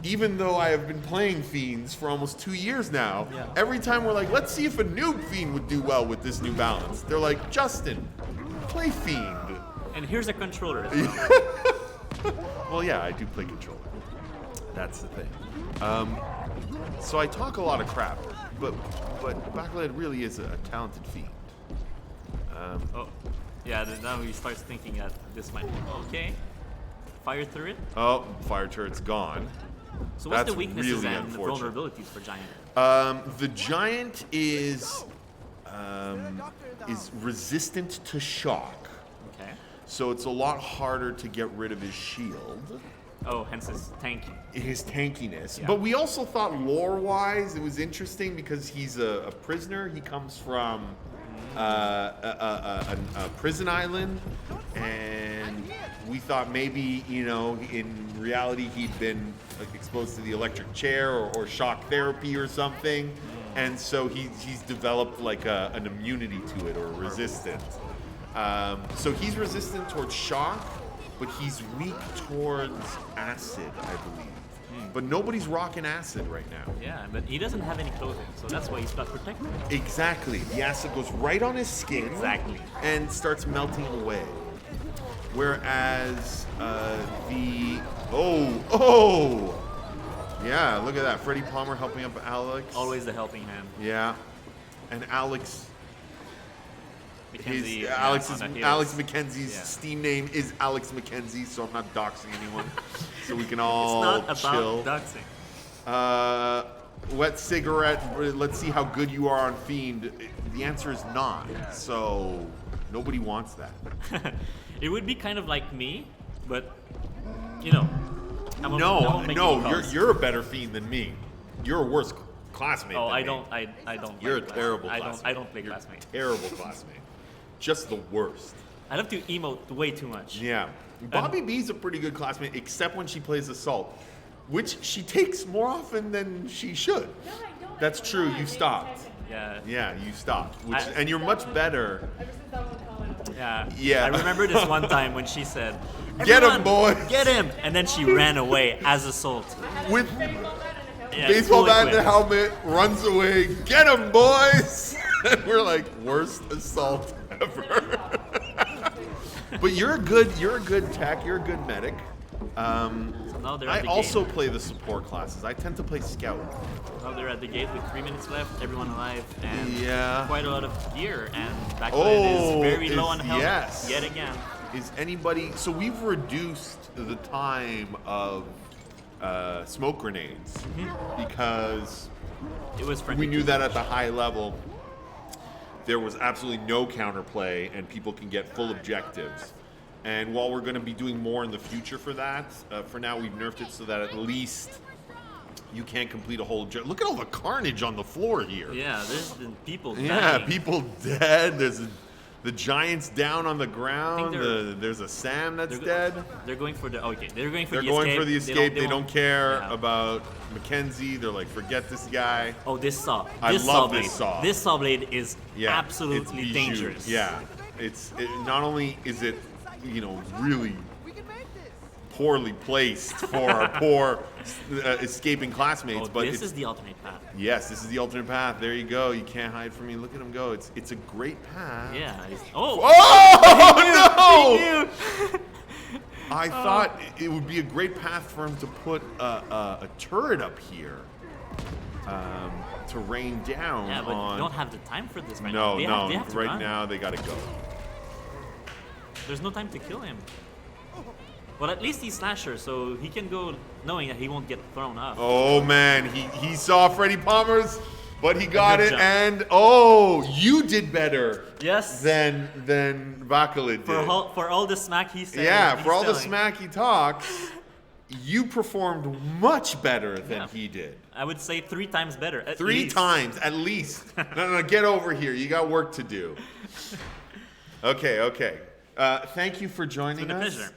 Even though I have been playing Fiends for almost 2 years now, every time we're like, let's see if a noob Fiend would do well with this new balance. They're like, Justin, play Fiend. And here's a controller as well. Well, yeah, I do play controller. That's the thing. So I talk a lot of crap, but Backled really is a talented Fiend. Oh, yeah. Now he starts thinking that this might be okay. Fire through it. Oh, fire turret's gone. So what's That's the weaknesses really and the unfortunate. vulnerabilities for Giant? The giant is resistant to shock, Okay. so it's a lot harder to get rid of his shield, Oh, hence his tanking. his tankiness. Yeah. But we also thought lore-wise it was interesting because he's a prisoner. He comes from a prison island, and we thought maybe, you know, in reality he'd been like exposed to the electric chair or shock therapy or something, and so he's developed like an immunity to it or a resistance. So he's resistant towards shock, but he's weak towards acid, I believe. But nobody's rocking acid right now. Yeah, but he doesn't have any clothing, so that's why he's got protected. Exactly. The acid goes right on his skin. Exactly. And starts melting away. Whereas yeah, look at that. Freddie Palmer helping up Alex. Always the helping hand. Yeah. And Alex. Mackenzie, Alex heels. Mackenzie's Yeah. Steam name is Alex Mackenzie, so I'm not doxing anyone. So we can all It's not chill. about doxing. Wet cigarette. Let's see how good you are on Fiend. The answer is not. So nobody wants that. It would be kind of like me, but you know, I won't make No, any calls. you're a better Fiend than me. You're a worse classmate. Oh, than I me. don't. I don't. You're play a terrible classmate. classmate. I don't play classmate. Terrible classmate. Just the worst. I love to emote way too much. Yeah. Bobby B's a pretty good classmate, except when she plays Assault, which she takes more often than she should. No, I don't. That's true. You stopped. Yeah. Yeah, you stopped. Which, I- and you're much better. Ever since that one comment. Yeah. Yeah. I remember this one time when she said, Get 'em, "Everyone, boys." Get him!" And then she ran away as Assault. With Baseball bat and a helmet. Yeah, baseball fully bat and the equipped. helmet, runs away. Get him, boys! And we're like, worst Assault ever. But you're a good tech. You're a good medic. Now they're at I the also gate. play the support classes. I tend to play scout. Now they're at the gate with 3 minutes left, everyone alive, and Yeah. quite a lot of gear. And Backlid Oh, is very low on health yes. yet again. Is anybody? So we've reduced the time of smoke grenades because It was we friendly. knew that at the high level there was absolutely no counterplay and people can get full objectives. And while we're going to be doing more in the future for that, for now we've nerfed it so that at least you can't complete a whole objective. Look at all the carnage on the floor here. Yeah, there's the people Yeah, dying. people dead. There's the giants down on the ground. they're- There's a Sam that's They're dead. They're going for the They're going for They're the going escape. for the escape. They don't won't- care Yeah. about Mackenzie. They're like, forget this guy. Oh, this saw. I This love saw this blade. saw. This saw blade is Yeah, absolutely it's bijou. dangerous. Yeah, not only is it, you know, really poorly placed for our poor escaping classmates, Oh, but this it's, is the alternate path. yes, this is the alternate path. There you go. You can't hide from me. Look at him go. It's a great path. Yeah. Oh. Oh no! I thought it would be a great path for him to put a turret up here to rain down Yeah, but on. you don't have the time for this right no, now. no. They have to Right run. now they gotta go. There's no time to kill him. Well, at least he's slasher, so he can go knowing that he won't get thrown off. Oh man, he saw Freddie Palmer's, but he got Good it, job. and oh, you did better Yes. than Backlid did. For all the smack he said. Yeah, he's for all the telling. smack he talks, you performed much better than Yeah. he did. I would say 3 times better. At 3 least. times at least. No, get over here. You got work to do. Okay. Thank you for joining been a us. pleasure.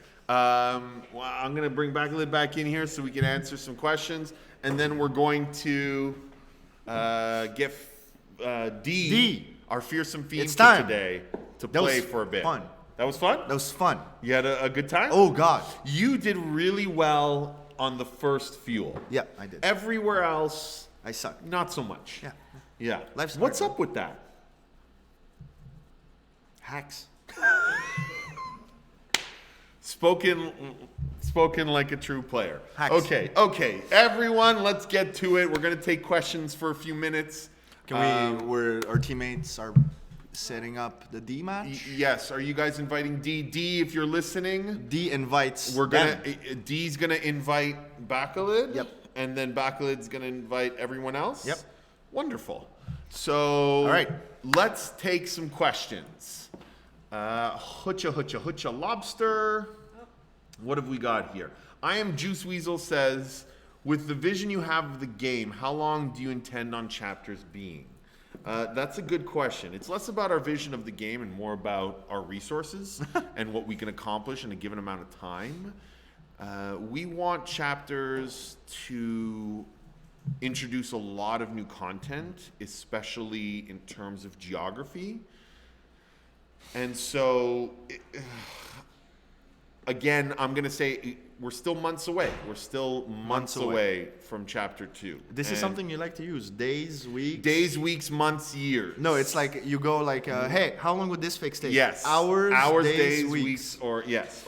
Well, I'm gonna bring Backlid back in here so we can answer some questions, and then we're going to get D our fearsome fiend It's for time. today to That play was for a bit. fun. That was fun? That was fun. You had a good time? Oh God. You did really well on the first fuel. Yeah, I did. Everywhere else, I suck. not so much. Yeah. Yeah. Life's What's hard, up with that? Hacks. Spoken like a true player. Hacks. Okay. Everyone, let's get to it. We're going to take questions for a few minutes. Can where our teammates are setting up the D match? Yes. Are you guys inviting D? D, if you're listening, D invites we're them. gonna. D's gonna invite Bakalid. Yep. And then Bakalid's gonna invite everyone else. Yep. Wonderful. So. All right. Let's take some questions. Hutcha lobster. What have we got here? I am Juice Weasel says, with the vision you have of the game, how long do you intend on chapters being? That's a good question. It's less about our vision of the game and more about our resources and what we can accomplish in a given amount of time. We want chapters to introduce a lot of new content, especially in terms of geography. And so, again, I'm going to say we're still months away. We're still months away from chapter 2. This is something you like to use. Days, weeks. Days, weeks, months, years. No, it's like you go like, hey, how long would this fix take? Yes. Hours, days, weeks. or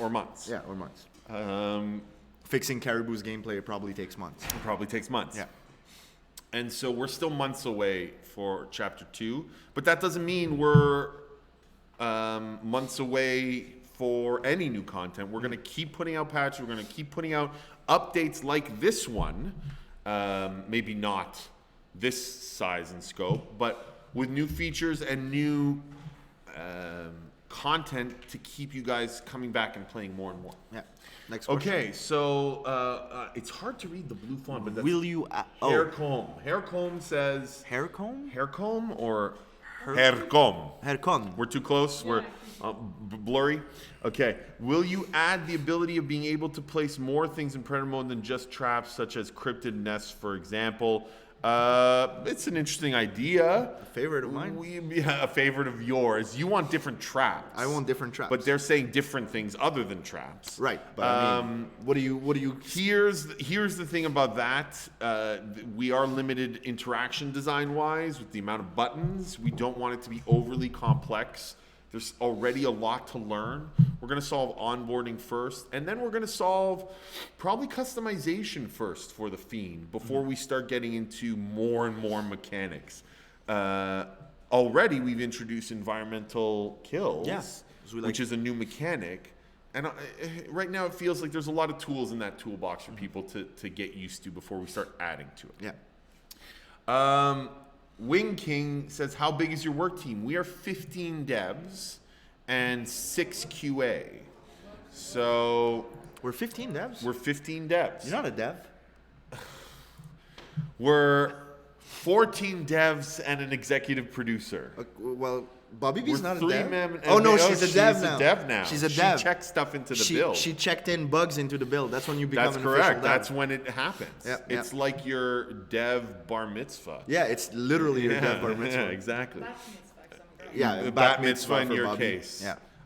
months. Yeah, or months. Um, Fixing Caribou's gameplay probably takes months. it probably takes months. Yeah. And so we're still months away for chapter 2, but that doesn't mean we're months away for any new content. We're going to keep putting out patches. We're going to keep putting out updates like this one. Maybe not this size and scope, but with new features and new content to keep you guys coming back and playing more and more. Yeah. Next question. Okay, so it's hard to read the blue font, but that's Will you... Haircomb. Haircomb says... Haircomb? Haircomb or Haircomb? Haircomb. We're too close. We're blurry. Okay. Will you add the ability of being able to place more things in Predator mode than just traps, such as cryptid nests, for example? It's an interesting idea. A favorite of mine. A favorite of yours. You want different traps. I want different traps. But they're saying different things other than traps. Right. But I mean, what do you... Here's the thing about that. We are limited interaction design-wise with the amount of buttons. We don't want it to be overly complex. There's already a lot to learn. We're going to solve onboarding first, and then we're going to solve probably customization first for the Fiend before we start getting into more and more mechanics. Already, we've introduced environmental kills, which is a new mechanic. And right now, it feels like there's a lot of tools in that toolbox for people to get used to before we start adding to it. Yeah. Wing King says, how big is your work team? We are 15 devs and 6 QA. So We're 15 devs? we're 15 devs. You're not a dev. We're 14 devs and an executive producer. Well, Bobby B's We're not a 3 dev. men. Oh no, she's a dev now. She's a dev. She checks stuff into the build. She checked in bugs into the build. That's when you become That's an correct. official dev. That's when it happens. Yeah, it's like your dev bar mitzvah. Yeah, it's literally your dev bar mitzvah. Yeah, exactly. Bat mitzvah, some guy. Yeah, Bat mitzvah in for your Bobby. case.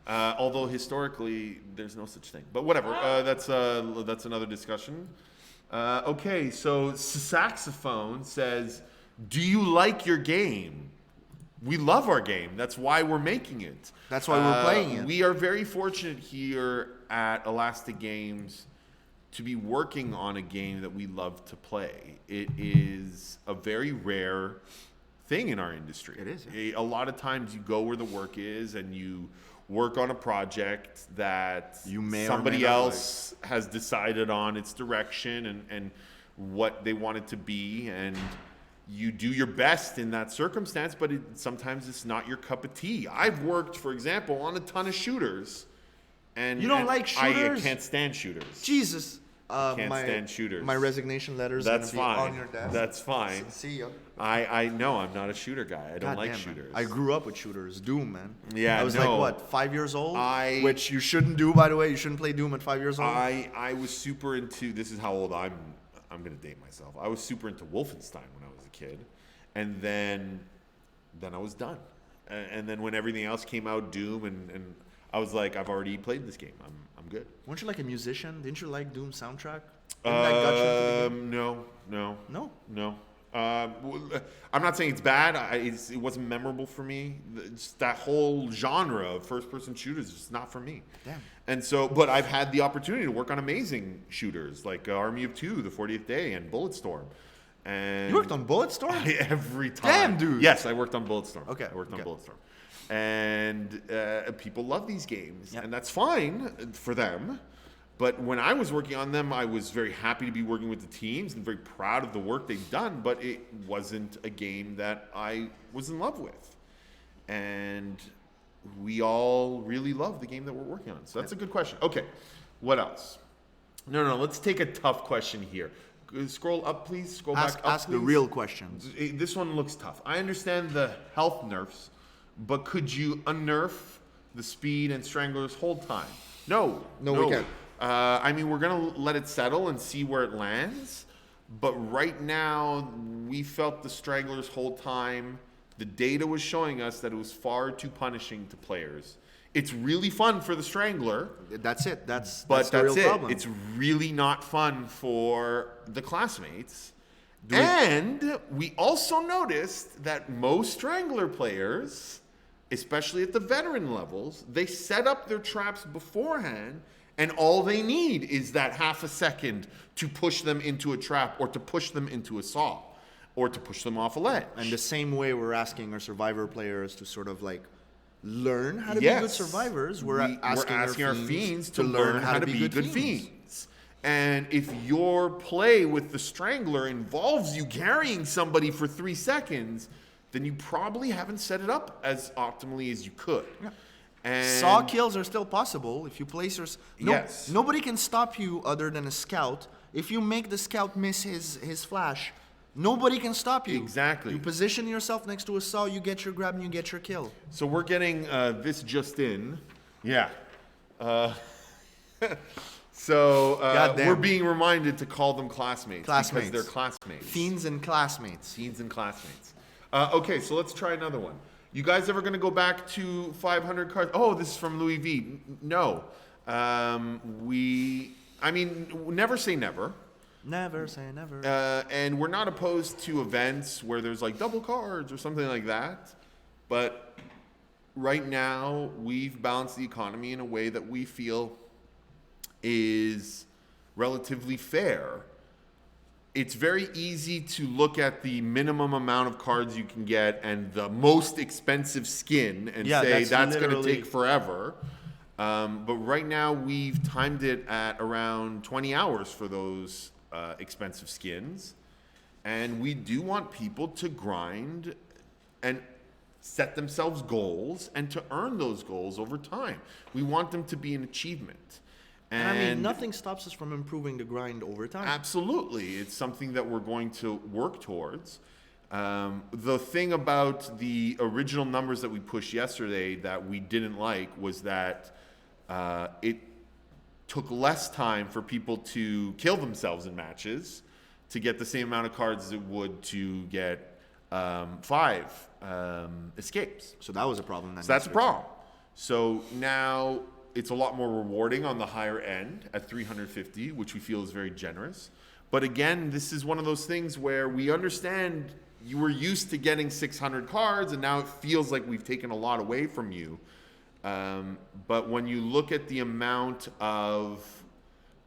Yeah. Although historically, there's no such thing. But whatever. That's another discussion. Okay, so Saxophone says, do you like your game? We love our game. That's why we're making it. That's why we're playing it. We are very fortunate here at Elastic Games to be working on a game that we love to play. It is a very rare thing in our industry. It is, A lot of times you go where the work is and you work on a project that You may or somebody may not else has decided on its direction and what they want it to be, and you do your best in that circumstance, but sometimes it's not your cup of tea. I've worked, for example, on a ton of shooters, and You don't like I shooters? can't stand shooters. Jesus. Can't stand shooters. My resignation letter is going That's to be fine. on your desk. That's fine. See ya. I know I'm not a shooter guy. I don't like Goddamn, man. shooters. I grew up with shooters. Doom, man. Yeah, I was no. like, what, 5 years old? I- Which you shouldn't do, by the way. You shouldn't play Doom at 5 years old. I was super into. This is how old I'm gonna date myself. I was super into Wolfenstein when I was a kid, and then I was done. And then when everything else came out, Doom, and I was like, I've already played this game. I'm good. Weren't you like a musician? Didn't you like Doom soundtrack? Didn't that got you into the game? No. I'm not saying it's bad. It wasn't memorable for me. It's that whole genre of first-person shooters is just not for me. Damn. And so, but I've had the opportunity to work on amazing shooters like Army of Two, The 40th Day, and Bulletstorm. And You worked on Bulletstorm? every time. Damn, dude. Yes, I worked on Bulletstorm. Okay, I worked on okay. Bulletstorm. And people love these games, Yep. and that's fine for them. But when I was working on them, I was very happy to be working with the teams and very proud of the work they've done, but it wasn't a game that I was in love with. And we all really love the game that we're working on. So that's a good question. Okay, what else? No, let's take a tough question here. Scroll up, please. Scroll back up, Ask the please. real questions. This one looks tough. I understand the health nerfs, but could you unnerf the speed and Strangler's hold time? No, we can't. I mean, we're going to let it settle and see where it lands. But right now, we felt the Strangler's hold time, the data was showing us that it was far too punishing to players. It's really fun for the Strangler. That's it. That's But the real that's it. problem. It's really not fun for the classmates. And we also noticed that most Strangler players, especially at the veteran levels, they set up their traps beforehand, and all they need is that half a second to push them into a trap or to push them into a saw or to push them off a ledge. And the same way we're asking our Survivor players to sort of like learn how to be Yes. good survivors, we're We're asking our fiends to learn how to be good fiends. fiends. And if your play with the Strangler involves you carrying somebody for 3 seconds, then you probably haven't set it up as optimally as you could. Yeah. And Saw kills are still possible if you place your. Yes. Nobody can stop you other than a scout. If you make the scout miss his flash, nobody can stop you. Exactly. You position yourself next to a saw, you get your grab, and you get your kill. So we're getting this just in. Yeah. So Goddamn. we're being reminded to call them classmates. Classmates. Because they're classmates. Fiends and classmates. Fiends and classmates. Okay, so let's try another one. You guys ever going to go back to 500 cards? Oh, this is from Louis V. No. Never say never. Never say never. And we're not opposed to events where there's like double cards or something like that. But right now, we've balanced the economy in a way that we feel is relatively fair. It's very easy to look at the minimum amount of cards you can get and the most expensive skin and say that's going to literally- take forever. But right now we've timed it at around 20 hours for those expensive skins. And we do want people to grind and set themselves goals and to earn those goals over time. We want them to be an achievement. And I mean, nothing stops us from improving the grind over time. Absolutely. It's something that we're going to work towards. The thing about the original numbers that we pushed yesterday that we didn't like was that it took less time for people to kill themselves in matches to get the same amount of cards as it would to get 5 escapes. So that was a problem. Then So that's a problem. So now it's a lot more rewarding on the higher end at 350, which we feel is very generous. But again, this is one of those things where we understand you were used to getting 600 cards, and now it feels like we've taken a lot away from you. But when you look at the amount of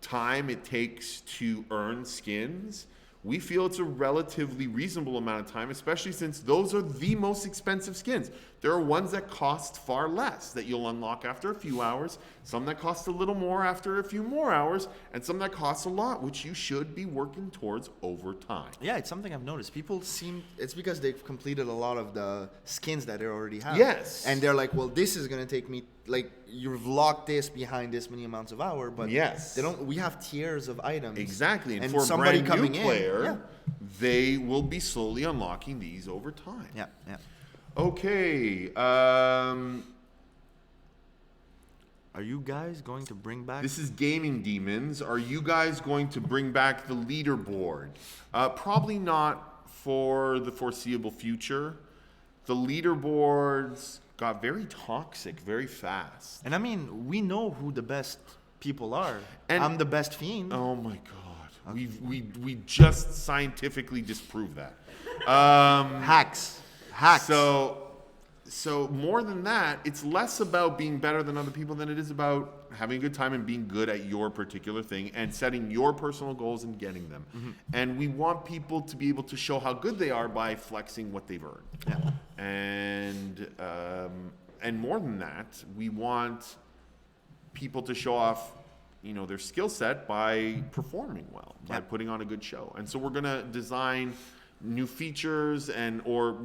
time it takes to earn skins, we feel it's a relatively reasonable amount of time, especially since those are the most expensive skins. There are ones that cost far less that you'll unlock after a few hours, some that cost a little more after a few more hours, and some that cost a lot, which you should be working towards over time. Yeah, it's something I've noticed. It's because they've completed a lot of the skins that they already have. Yes. And they're like, well, this is going to take me, like, you've locked this behind this many amounts of hour, but Yes. we have tiers of items. Exactly, and, And for a somebody brand coming new in, player, yeah. they will be slowly unlocking these over time. Yeah, yeah. Okay, Are you guys going to bring back? this is Gaming Demons. Are you guys going to bring back the leaderboard? Probably not for the foreseeable future. the leaderboards got very toxic very fast. And I mean, we know who the best people are. And- I'm the best fiend. Oh my god. We just scientifically disproved that. Hacks. So more than that, it's less about being better than other people than it is about having a good time and being good at your particular thing and setting your personal goals and getting them. And we want people to be able to show how good they are by flexing what they've earned. Yeah. And more than that, we want people to show off, you know, their skill set by performing well, by putting on a good show. And so we're going to design new features or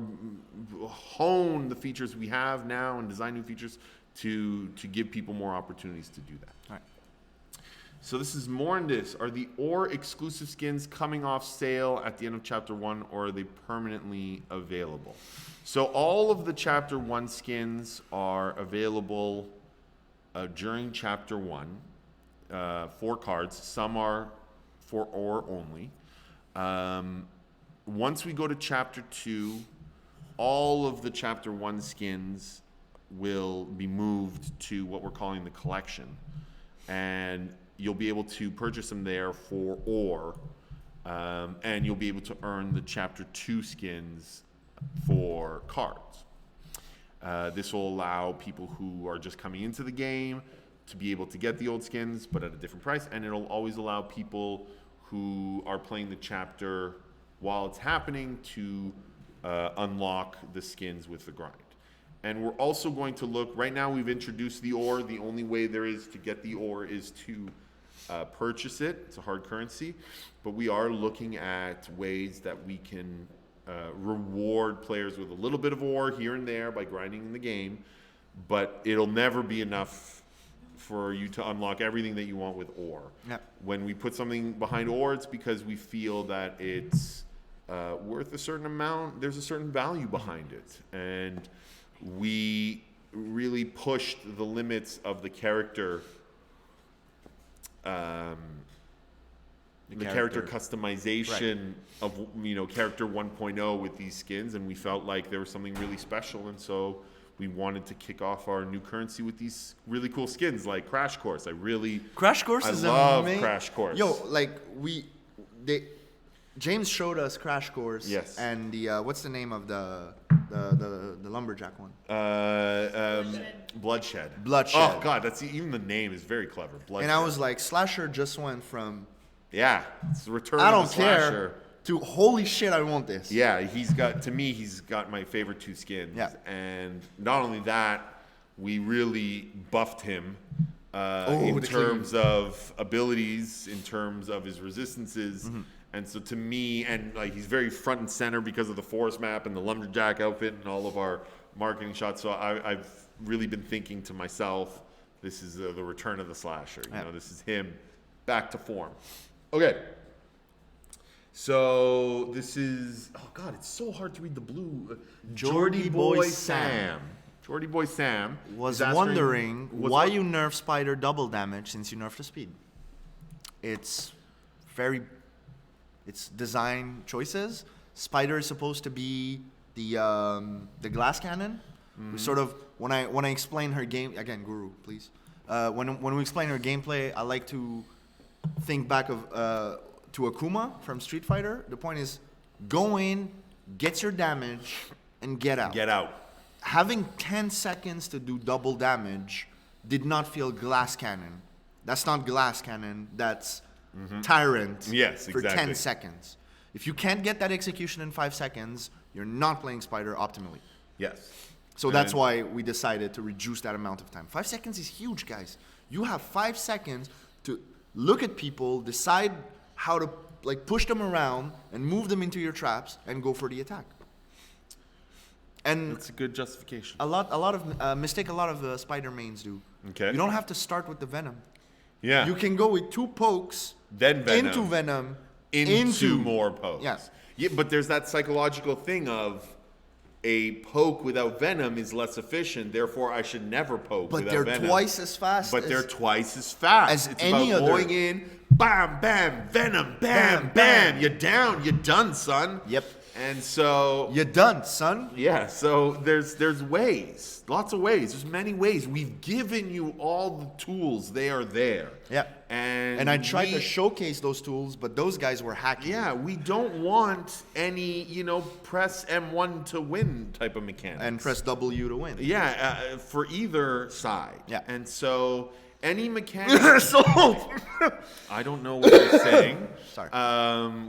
hone the features we have now and design new features to give people more opportunities to do that. All right. So this is Morndis. Are the Ore exclusive skins coming off sale at the end of Chapter 1, or are they permanently available? So all of the Chapter 1 skins are available during Chapter 1 for cards. Some are for Ore only. Once we go to Chapter 2, all of the Chapter 1 skins will be moved to what we're calling the collection. And you'll be able to purchase them there for Ore. And you'll be able to earn the Chapter 2 skins for cards. This will allow people who are just coming into the game to be able to get the old skins, but at a different price. And it'll always allow people who are playing the chapter while it's happening to unlock the skins with the grind. And we're also going to look, right now we've introduced the Ore. The only way there is to get the Ore is to purchase it. It's a hard currency. But we are looking at ways that we can reward players with a little bit of Ore here and there by grinding in the game. But it'll never be enough for you to unlock everything that you want with Ore. Yep. When we put something behind Ore, it's because we feel that it's worth a certain amount. There's a certain value behind it. And we really pushed the limits of the character, the character customization of, you know, character 1.0 with these skins, and we felt like there was something really special, and so we wanted to kick off our new currency with these really cool skins like Crash Course. Crash Course I is love amazing. Crash Course. Yo, like James showed us Crash Course. Yes. And the what's the name of the lumberjack one? Bloodshed. Bloodshed. Oh god, even the name is very clever. Bloodshed. And I was like, Slasher just went from it's the return I of don't the slasher. care to holy shit, I want this. Yeah, he's got my favorite two skins. Yeah. And not only that, we really buffed him in the terms of abilities, in terms of his resistances. Mm-hmm. And so to me, and like he's very front and center because of the forest map and the lumberjack outfit and all of our marketing shots. So I've really been thinking to myself, this is the return of the slasher. You know, this is him back to form. Okay. So this is, oh god, it's so hard to read the blue. Jordy Boy Sam. Jordy Boy Sam Was is asking- wondering was why won- you nerf Spider double damage since you nerfed the speed. It's design choices. Spider is supposed to be the glass cannon. Sort of when I explain her game again, Guru, please. When we explain her gameplay, I like to think back of to Akuma from Street Fighter. The point is, go in, get your damage, and get out. Get out. Having 10 seconds to do double damage did not feel glass cannon. That's not glass cannon. That's tyrant Yes, for exactly. 10 seconds. If you can't get that execution in 5 seconds, you're not playing Spider optimally. Yes. So that's And- why we decided to reduce that amount of time. 5 seconds is huge, guys. You have 5 seconds to look at people, decide how to like push them around and move them into your traps and go for the attack. And That's a good justification. a lot of mistake a lot of Spider mains do. Okay. You don't have to start with the Venom. Yeah. You can go with 2 pokes Then Venom. into Venom into more pokes. Yes. Yeah, but there's that psychological thing of a poke without venom is less efficient, therefore I should never poke But without they're venom. twice as fast. But as, they're twice as fast. as It's any about other- going in, bam, bam, venom, bam, Bam, bam. bam. You're down, you're done, son. Yep. And so You're done, son. yeah, so there's ways, lots of ways. There's many ways. We've given you all the tools. They are there. Yeah. And I tried to showcase those tools, but those guys were hacking. yeah, we don't want any, press M1 to win type of mechanics. And press W to win. Yeah, for either side. Yeah. And so any mechanic. Sold. I don't know what you're saying. Sorry.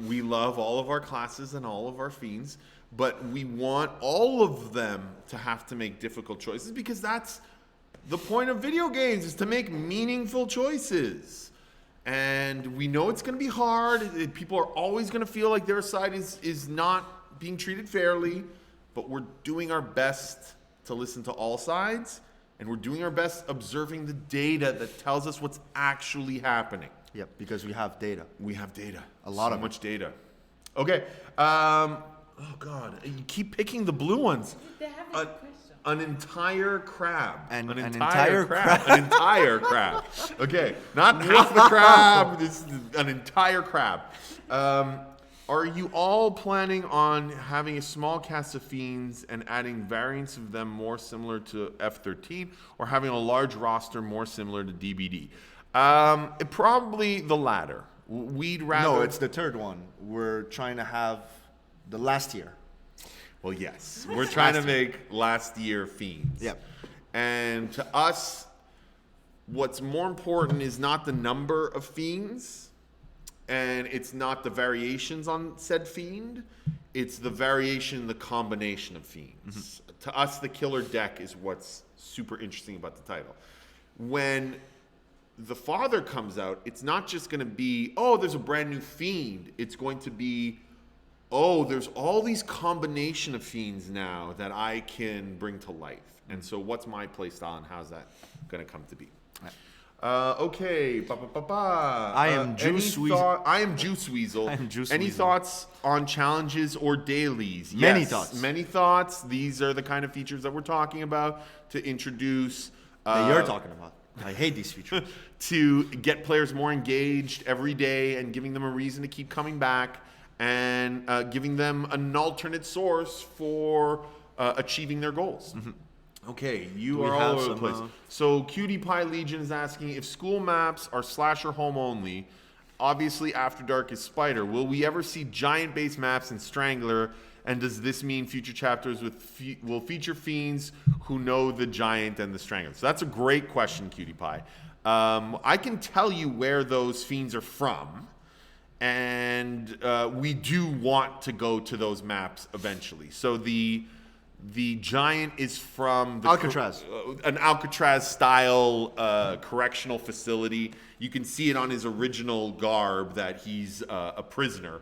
We love all of our classes and all of our fiends, but we want all of them to have to make difficult choices because that's the point of video games, is to make meaningful choices. And we know it's going to be hard. People are always going to feel like their side is not being treated fairly, but we're doing our best to listen to all sides. And we're doing our best observing the data that tells us what's actually happening. Yep, because we have data. We have data. A lot so of it. much data. Okay. Oh, God. You keep picking the blue ones. They have a question. An entire crab. An entire entire crab. An entire crab. Okay. Not half the crab. This is an entire crab. Are you all planning on having a small cast of fiends and adding variants of them more similar to F13, or having a large roster more similar to DBD? Probably the latter. We'd rather. No, it's the third one. We're trying to have the last year. Well, yes. We're trying to make last year fiends. Yep. And to us, what's more important is not the number of fiends. And it's not the variations on said fiend, it's the variation, the combination of fiends. To us, the killer deck is what's super interesting about the title. When the Father comes out, it's not just going to be, oh, there's a brand new fiend. It's going to be, oh, there's all these combination of fiends now that I can bring to life. And so what's my play style and how's that going to come to be? Okay. I am Juice Weasel. I am Juice Weasel. Any Weasel. thoughts on challenges or dailies? Many Yes, thoughts. Many thoughts. These are the kind of features that we're talking about to introduce. That you're talking about. I hate these features. To get players more engaged every day and giving them a reason to keep coming back and giving them an alternate source for achieving their goals. Okay, you are all over the place. So Cutie Pie Legion is asking, if school maps are slasher home only, obviously After Dark is Spider, will we ever see giant-based maps in Strangler? And does this mean future chapters will feature fiends who know the giant and the Strangler? So that's a great question, Cutie Pie. I can tell you where those fiends are from. And we do want to go to those maps eventually. So the giant is from the Alcatraz. An Alcatraz-style correctional facility. You can see it on his original garb that he's a prisoner.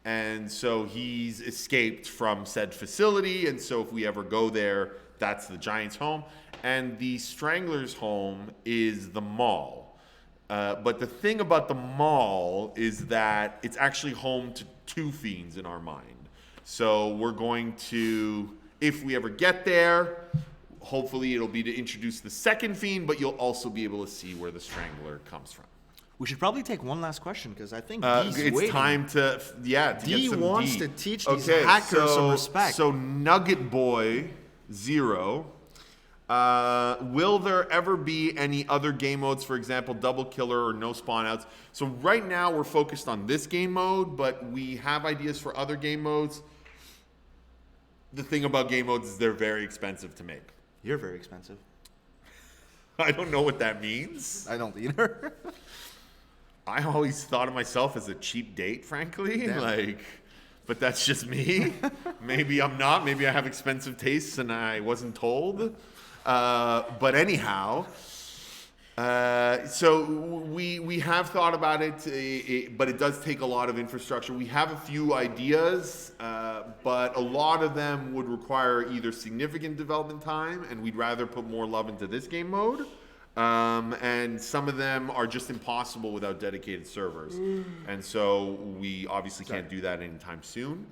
And so he's escaped from said facility. And so if we ever go there, that's the giant's home. And the Strangler's home is the mall. But the thing about the mall is that it's actually home to two fiends in our mind. So we're going to, if we ever get there, hopefully it'll be to introduce the second fiend, but you'll also be able to see where the Strangler comes from. We should probably take one last question because I think D's It's waiting. time to get D some wants D. to teach these hackers some respect. So Nugget Boy 0. Will there ever be any other game modes, for example, double killer or no spawn outs? So right now we're focused on this game mode, but we have ideas for other game modes. The thing about game modes is they're very expensive to make. You're very expensive. I don't know what that means. I don't either. I always thought of myself as a cheap date, frankly. Damn. But that's just me. Maybe I'm not. Maybe I have expensive tastes and I wasn't told. But anyhow, so we have thought about it, but it does take a lot of infrastructure. We have a few ideas, but a lot of them would require either significant development time, and we'd rather put more love into this game mode. And some of them are just impossible without dedicated servers. And so we obviously can't do that anytime soon.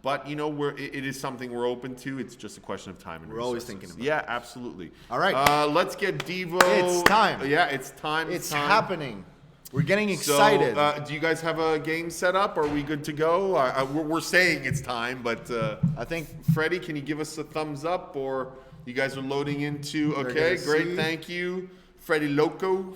But, it is something we're open to. It's just a question of time and We're always resources. thinking about Yeah, absolutely. All right. Let's get Devo. It's time. Yeah, it's time. It's happening. We're getting excited. So, do you guys have a game set up? Are we good to go? We're saying it's time, but I think Freddie, can you give us a thumbs up, or you guys are loading into? We're Okay, gonna great, see. thank you, Freddie Loco.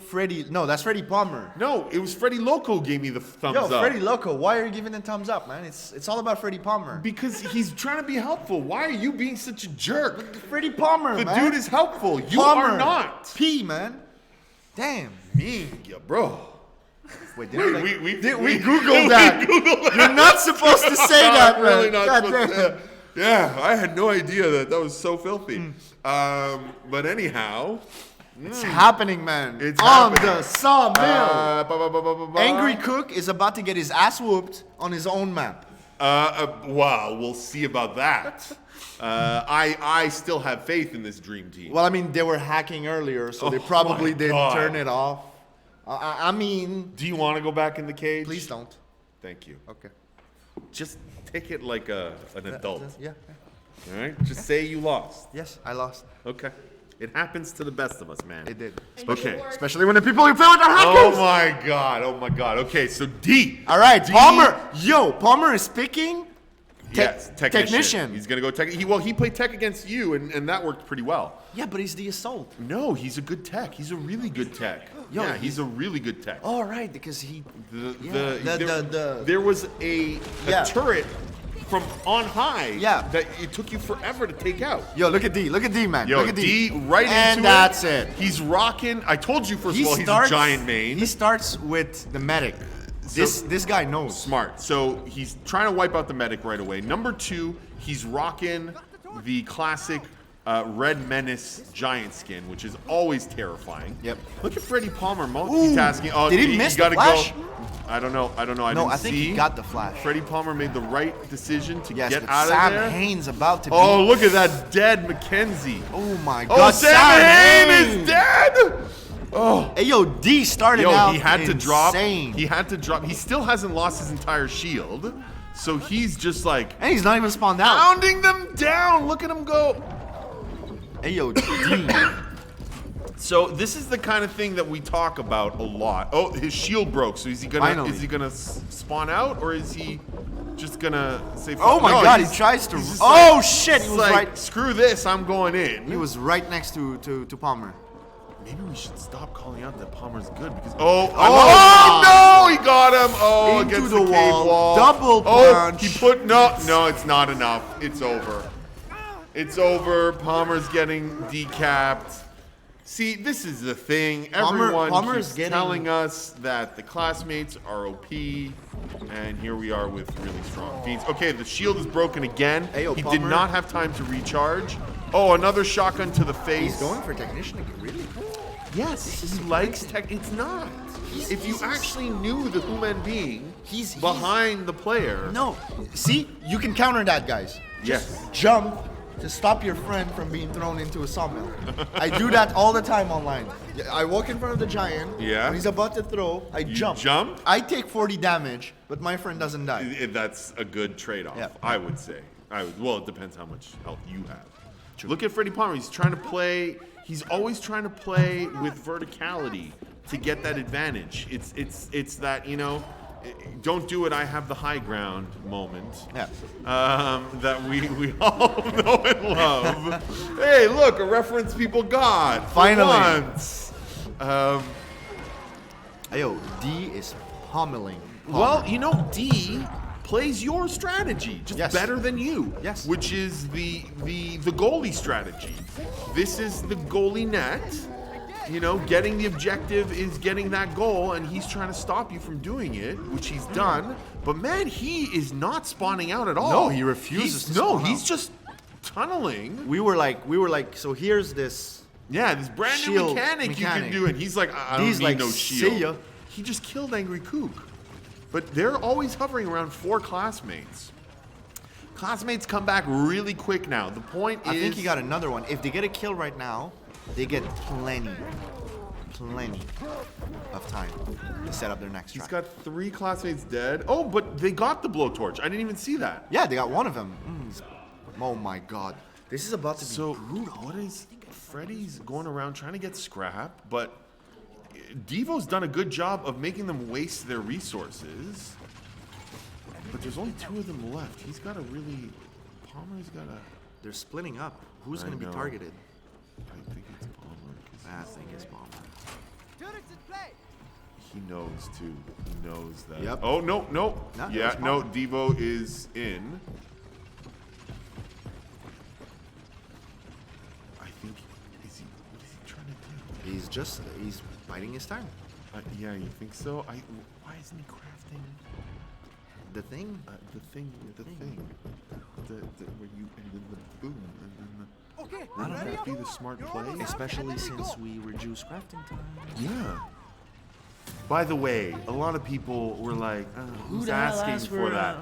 no, that's Freddie Palmer. No, it was Freddie Loco gave me the thumbs Yo, up. Freddie Loco, why are you giving the thumbs up, man? It's all about Freddie Palmer. Because he's trying to be helpful. Why are you being such a jerk? Freddie Palmer, The man. dude is helpful. You Palmer. are not. P, man. Damn. Me, yeah, bro. Wait, We Googled that. You're not supposed to say that, I'm man. really not God supposed damn. to. Yeah, I had no idea that was so filthy. But anyhow, It's happening, man. It's on happening. the sawmill. Angry Angry Cook is about to get his ass whooped on his own map. Wow, we'll see about that. I still have faith in this dream team. Well, I mean, they were hacking earlier, so they Oh probably my didn't God. turn it off. I mean, Do you want to go back in the cage? please don't. Thank you. Okay. Just take it like an adult. Yeah. All right? Just say you lost. Yes, I lost. Okay. It happens to the best of us, man. It did. Okay. Especially when the people who play with are hackers. Oh my god. Oh my god. Okay, so D. All right, D- Palmer. Yo, Palmer is picking Yes, technician. He's gonna go tech. He played tech against you, and that worked pretty well. Yeah, but he's the assault. No, he's a good tech. He's a really good tech. Yo, Yeah, he's a really good tech. All right, because he. There was a Yeah. turret from on high. Yeah. That it took you forever to take out. Yo, look at D. Look at D, man. Yo, look at D right and into that's it. He's rocking. I told you first of all, he's a giant main. He starts with the medic. This guy knows. Smart. So he's trying to wipe out the medic right away. Number 2, he's rocking the classic Red Menace giant skin, which is always terrifying. Yep. Look at Freddie Palmer multitasking. Oh, did he miss the gotta flash? Go. I don't know. I No, didn't I think see. he got the flash. Freddie Palmer made the right decision to Yes, get but out Sam of there. Hain's about to Oh, be. look at that dead Mackenzie. Oh my Oh, God, Sam Hain Hain is dead. Oh. Hey, yo, D started Yo, out he had to drop. insane. He had to drop. He still hasn't lost his entire shield, so he's just like And he's not even spawned out. pounding them down. Look at him go. Hey, yo, D. So this is the kind of thing that we talk about a lot. Oh, his shield broke. So is he gonna Finally. spawn out, or is he just gonna say? Oh my No, God, he he's- tries to. he's just Oh like- shit, he he's was like, right. Screw this, I'm going in. He was right next to Palmer. Maybe we should stop calling out that Palmer's good because Oh, no, he got him. Oh, Into against the the cave wall. wall. Double Oh, punch. he put no, it's not enough. It's over. It's over. Palmer's getting decapped. See, this is the thing. Everyone Palmer's keeps getting- telling us that the classmates are OP, and here we are with really strong fiends. Okay, the shield is broken again. Hey, yo, he did Palmer. not have time to recharge. Oh, another shotgun to the face. He's going for technician again, really? Yes, he likes tech. It's not. If you actually knew the human being He's- behind the player. No. See, you can counter that, guys. Yes. Jump to stop your friend from being thrown into a sawmill. I do that all the time online. I walk in front of the giant. Yeah. When he's about to throw, I jump. jump? I take 40 damage, but my friend doesn't die. That's a good trade-off, Yeah. I would say. Well, it depends how much health you have. Look at Freddie Palmer. He's trying to play. He's always trying to play with verticality to get that advantage. It's that, don't do it, I have the high ground moment. Yeah. That we all know and love. Hey, look, a reference people got. for Finally. once. Hey, yo, D is pummeling. Well, D plays your strategy just Yes. better than you. Yes. Which is the goalie strategy. This is the goalie net. Getting the objective is getting that goal, and he's trying to stop you from doing it, which he's done. But man, he is not spawning out at all. No, he refuses to spawn he's out. just tunneling. We were like, so here's this. Yeah, this brand new Shield mechanic you can mechanic. do, and he's like, I don't He's need like, no "See shield. ya." He just killed Angry Kook. But they're always hovering around 4 classmates. Classmates come back really quick now. The point is... I think he got another one. If they get a kill right now, they get plenty of time to set up their next He's track. got 3 classmates dead. Oh, but they got the blowtorch. I didn't even see that. Yeah, they got one of them. Oh my God, this is about to be So, brutal. what is... Freddy's going around trying to get scrap, but Devo's done a good job of making them waste their resources. But there's only 2 of them left. He's got to really... Palmer's got to... They're splitting up. Who's I going to be know. targeted? I think it's Palmer. 'cause I think it's Palmer. he knows, too. He knows that... Yep. Oh, no, no. No, Yeah, it's no, Palmer. Devo is in. I think... What is he trying to do? He's biding his time. Yeah, you think so? Why isn't he crafting... The thing? The thing. Where you and then the boom and then the. Okay, Wouldn't ready that up? be the smart You're play? almost up, Especially and then we since go. we reduce crafting time. Yeah. By the way, a lot of people were like, "Who's the hell asking asked for that?"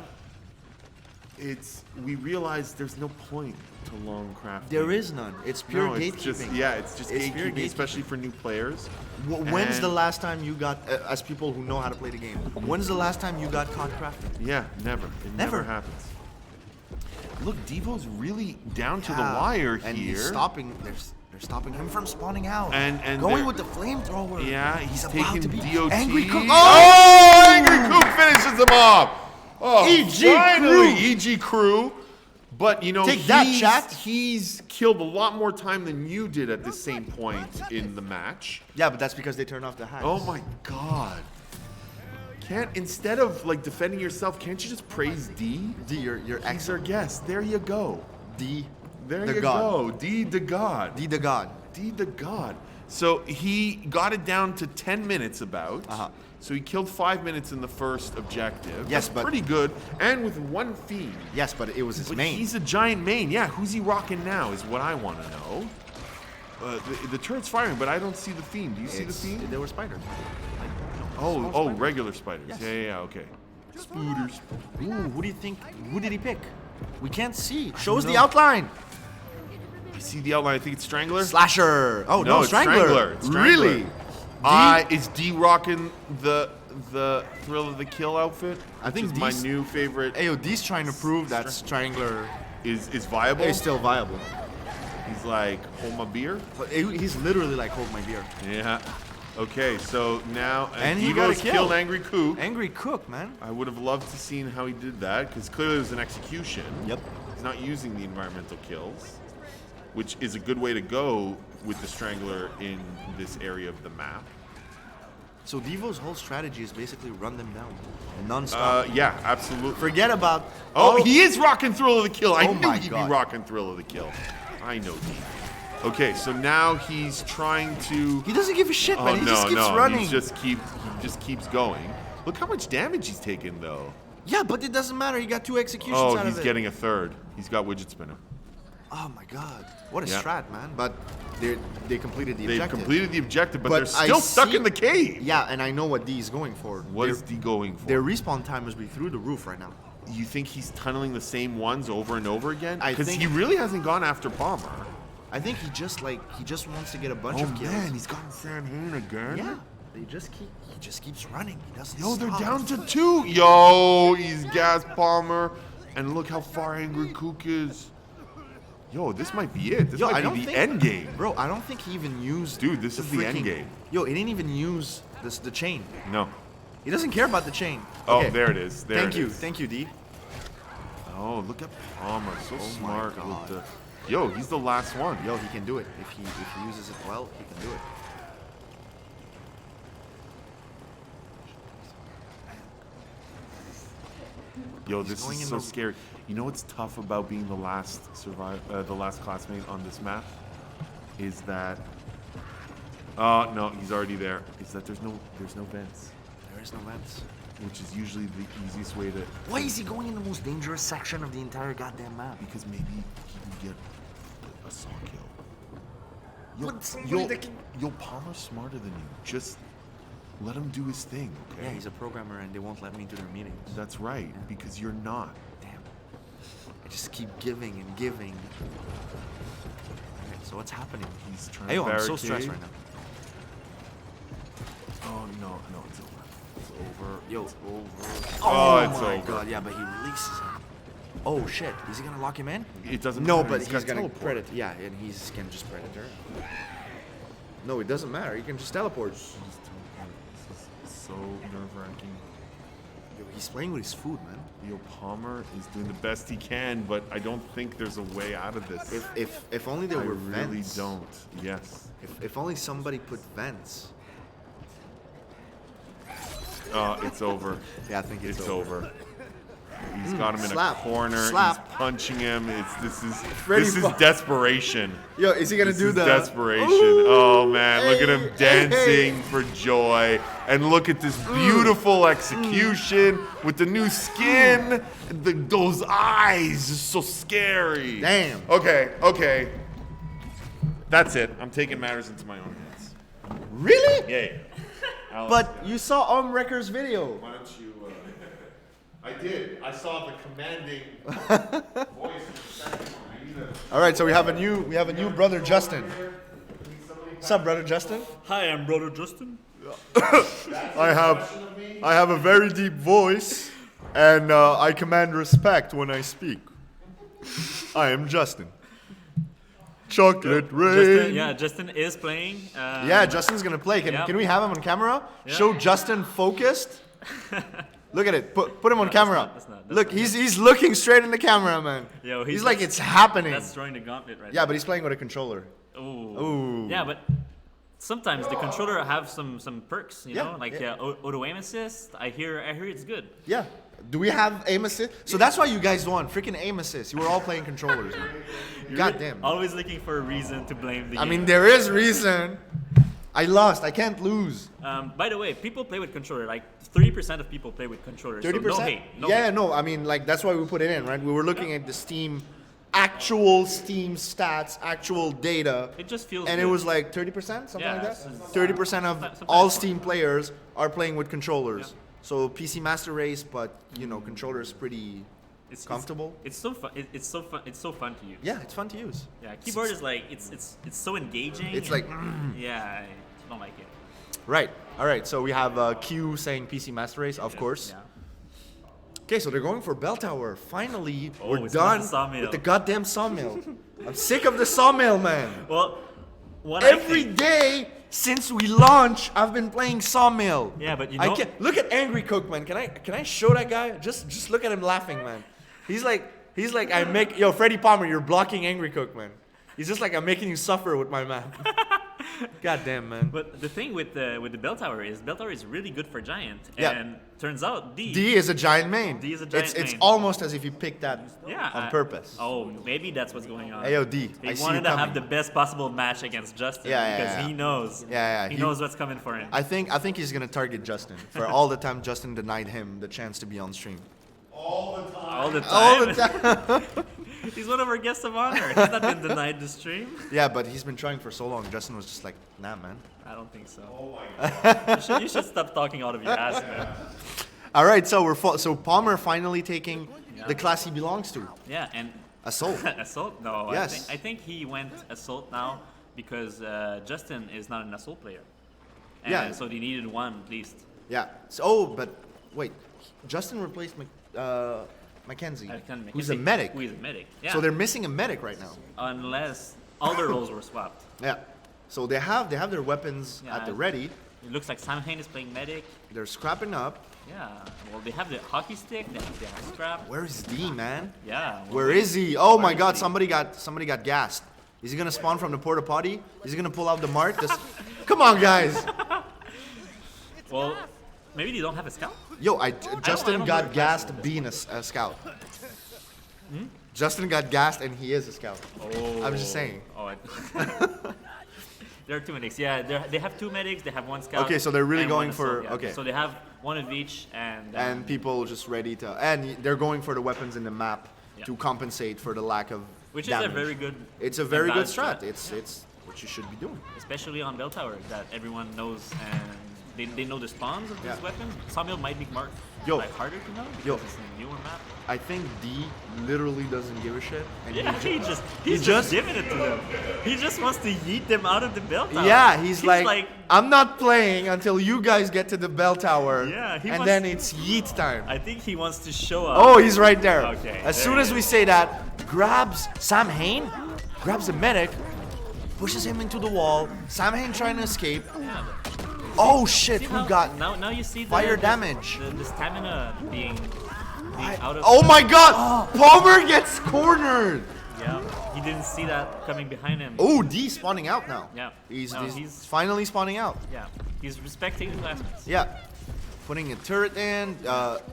We realized there's no point to long crafting. There is none. It's pure no, gatekeeping. it's just it's just It's pure gatekeeping, especially for new players. When's the And- last time you got, as people who know how to play the game, when's the last time you got caught crafting? Yeah, never. It never Never. happens. Look, Devo's really down to the Yeah, wire and here. he's stopping. They're stopping him from spawning out. And going they're- with the flamethrower. Yeah, he's about taking to be DOT. Angry Cook. Oh, Angry Cook finishes him off. Oh, EG finally, Crew. EG Crew. But you know, Take that, chat. He's killed a lot more time than you did at the same point in the match. Yeah, but that's because they turned off the hacks. Oh my God! Instead of like defending yourself, can't you just praise D? D, you're He's our excellent. guest. There you go. D, There the you god. go. D the God. D the god. D the God. So he got it down to 10 minutes about. Uh-huh. So he killed 5 minutes in the first objective. Yes, That's but- pretty good. And with 1 fiend. Yes, but it was his But main. he's a giant main. Yeah, who's he rocking now is what I want to know. The turret's firing, but I don't see the fiend. Do you see the fiend? There were spiders. Oh, regular spiders. Yes. Yeah, okay. Spooters. Ooh, who do you think? Who did he pick? We can't see. Show us the outline. I see the outline. I think it's Strangler. Slasher. Oh no, it's Strangler. It's Strangler. Really? Is D rocking the Thrill of the Kill outfit? I think which is my D's- new favorite. AOD's trying to prove that Strangler Is viable. is still viable. He's like, hold my beer. But he's literally like, hold my beer. Yeah. Okay, so now And he got a Devo's kill. killed Angry Cook. Angry Cook, man. I would have loved to seen how he did that because clearly it was an execution. Yep. He's not using the environmental kills, which is a good way to go with the Strangler in this area of the map. So Devo's whole strategy is basically run them down, non-stop. Yeah, absolutely. Forget about. Oh, he is rocking Thrill of the Kill. I Oh knew my he'd God. be rocking Thrill of the Kill. I know D. Okay, so now he's trying to. He doesn't give a shit, man. He just keeps running. He just keeps going. Look how much damage he's taken, though. Yeah, but it doesn't matter. He got 2 executions Oh, out he's of it. getting a third. He's got Widget Spinner. Oh my god, what a Yeah. strat, man! But they completed the They've objective. completed the objective, but But they're still I stuck see- in the cave. Yeah, and I know what D is going for. What Their- is D going for? Their respawn time must be through the roof right now. You think he's tunneling the same ones over and over again? I Because think- he really hasn't gone after Palmer. I think he just wants to get a bunch Oh of kills. man, he's gotten Sanhane again. Yeah, he just keeps running. He doesn't. Yo, they're stop. down to 2. Yo, he's gas Palmer, and look how far Angry Cook is. Yo, this might be it. This Yo, I might don't be the think, end game. bro. I don't think he even used. Dude, this is the end freaking- game. Yo, he didn't even use the chain. No. He doesn't care about the chain. Oh, Okay. there it is. There Thank it you, is. thank you, D. Oh, look at Palmer. So my smart with God. the. Yo, he's the last one. Yo, he can do it. If he uses it well, he can do it. Yo, He's this going is in so the- scary. You know what's tough about being the last the last classmate on this map? Is that no, he's already there. Is that there's no vents, There is no vents. which is usually the easiest way to. Why is he going in the most dangerous section of the entire goddamn map? Because maybe he can get a saw kill. Yo, But somebody that can- yo, Palmer's smarter than you. Just let him do his thing, okay? Yeah, he's a programmer and they won't let me into their meetings. That's right, because you're not. Damn. I just keep giving and giving. Alright, so what's happening? He's trying Hey, to yo, I'm so barricade. stressed right now. Oh no, it's over. It's over. Yo. It's over. Oh, it's my over. god, yeah, but he releases him. Oh shit, is he gonna lock him in? It doesn't No, matter. but he's got gonna teleport. predator. Yeah, and he's can just predator. No, it doesn't matter. He can just teleport. so nerve-wracking. Yo, he's playing with his food, man. Yo, Palmer is doing the best he can, but I don't think there's a way out of this. If only there I were really vents. don't. Yes. If only somebody put vents. It's over. Yeah, I think It's over. He's got him in slap, a corner. slap. He's punching him. This Freddy is Fa- desperation. Yo, is he gonna This do is the desperation. Ooh, Oh man, look at him hey, dancing hey. for joy. And look at this beautiful execution with the new skin. Those eyes is so scary. Damn. Okay. That's it. I'm taking matters into my own hands. Really? Yeah. Alex, But you saw Wrecker's video. why don't you? I did. I saw the commanding voice in the second one. I need a. All right, so we have a new brother Justin. What's up, brother Justin? Hi, I'm brother Justin. I have a very deep voice, and I command respect when I speak. I am Justin. Chocolate rain. Justin is playing. Yeah, Justin's gonna play. Yeah. Can we have him on camera? Yeah. Show Justin focused. Look at it. Put him on camera. that's not- Look, he's looking straight in the camera, man. Yo, he's like it's happening. That's throwing the gauntlet right Yeah, but he's playing with a controller. now. Ooh. Ooh. Yeah, but sometimes the controller have some perks, you Yeah, know, like yeah. auto aim assist. I hear it's good. Yeah. Do we have aim assist? So that's why you guys won. Freaking aim assist. You were all playing controllers, man. God damn. Always looking for a reason to blame the I game. mean, there is reason. I lost. I can't lose. By the way, people play with controller. Like 30% of people play with controllers. 30%? So no hate. No Yeah, hate. no. I mean, like, that's why we put it in, right? We were looking at the actual Steam stats, actual data. It just feels And good. it was like 30%, something Yeah, like that? it's- 30% of sometimes all more. Steam players are playing with controllers. Yeah. So PC Master Race, but, you know, controller is pretty comfortable. It's so fun. It's so fun. It's so fun to use. Yeah, it's fun to use. Yeah, keyboard is like it's so engaging. It's and- like, yeah, I don't like it. right. All right, so we have Q saying PC Master Race, of course. Yeah. Okay, so they're going for Bell Tower. Finally, Oh, we're it's not done the sawmill. with the goddamn sawmill. I'm sick of the sawmill, man. Well, what Every I think, day since we launched, I've been playing Sawmill. Yeah, but you I know- can't look at Angry Cook, man. Can I show that guy? Just look at him laughing, man. He's like I make Freddie Palmer, you're blocking Angry Cook, man. He's just like I'm making you suffer with my map. God damn, man. But the thing with the bell tower is really good for giant. Yeah. And turns out D is a giant main. D is a giant It's main. almost as if you picked that on I- purpose. Oh, maybe that's what's going on. Hey, yo, D, He I see wanted you to have coming. the best possible match against Justin because he knows. Yeah, He he- knows what's coming for him. I think he's gonna target Justin for all the time Justin denied him the chance to be on stream. All the time. all the time. All the time. He's one of our guests of honor. He's not been denied the stream. Yeah, but he's been trying for so long. Justin was just like, nah, man. I don't think so. Oh my god. You should stop talking out of your ass, man. All right, so so Palmer finally taking the class he belongs to, Yeah, and Assault. assault? No, Yes. I think he went assault now because Justin is not an assault player. And Yeah. so they needed one at least. Yeah. So, but wait, Justin replaced Mackenzie, who's a medic. Who is a medic? Yeah. So they're missing a medic right now. Unless all their roles were swapped. Yeah. So they have their weapons Yeah. at the ready. It looks like Sam Hain is playing medic. They're scrapping up. Yeah. Well, they have the hockey stick. They have scrap. Where is D, man? Yeah. well, Where is he? Oh my is God! he? Somebody got gassed. Is he gonna spawn from the porta potty? Is he gonna pull out the mark? Come on, guys! Well, maybe they don't have a scout. Yo, I Justin don't got know gassed if that's being a scout. Justin got gassed and he is a scout. Oh. I'm just saying. Oh. There are two medics. Yeah, they have two medics. They have one scout. Okay, so they're really and going one for- assault, yeah. okay. So they have one of each, and And people just ready to, and they're going for the weapons in the map Yeah. to compensate for the lack of which damage. is a very good. It's a very and good balanced strat. It's what you should be doing. especially on Bell Tower that everyone knows and they know the spawns of Yeah. these weapons. Sawmill might be marked Yo. like harder to know because Yo. it's a newer map. I think D literally doesn't give a shit. And Yeah, he's just- just giving it to them. He just wants to yeet them out of the Bell Tower. yeah, he's like, I'm not playing until you guys get to the bell tower. Yeah, he and wants- then it's yeet time. I think he wants to show up. Oh, he's right there. Okay, As there soon he as we say that, grabs Sam Hain, grabs the medic, pushes him into the wall. Sam Hain trying to escape. Yeah. Oh shit, See who how got now you see fire damage? the stamina being out of. Oh my god! Palmer gets cornered! Yeah, he didn't see that coming behind him. Oh, D spawning out now. Yeah. He's, No, he's finally spawning out. Yeah, he's respecting his classmates. Yeah. Putting a turret in,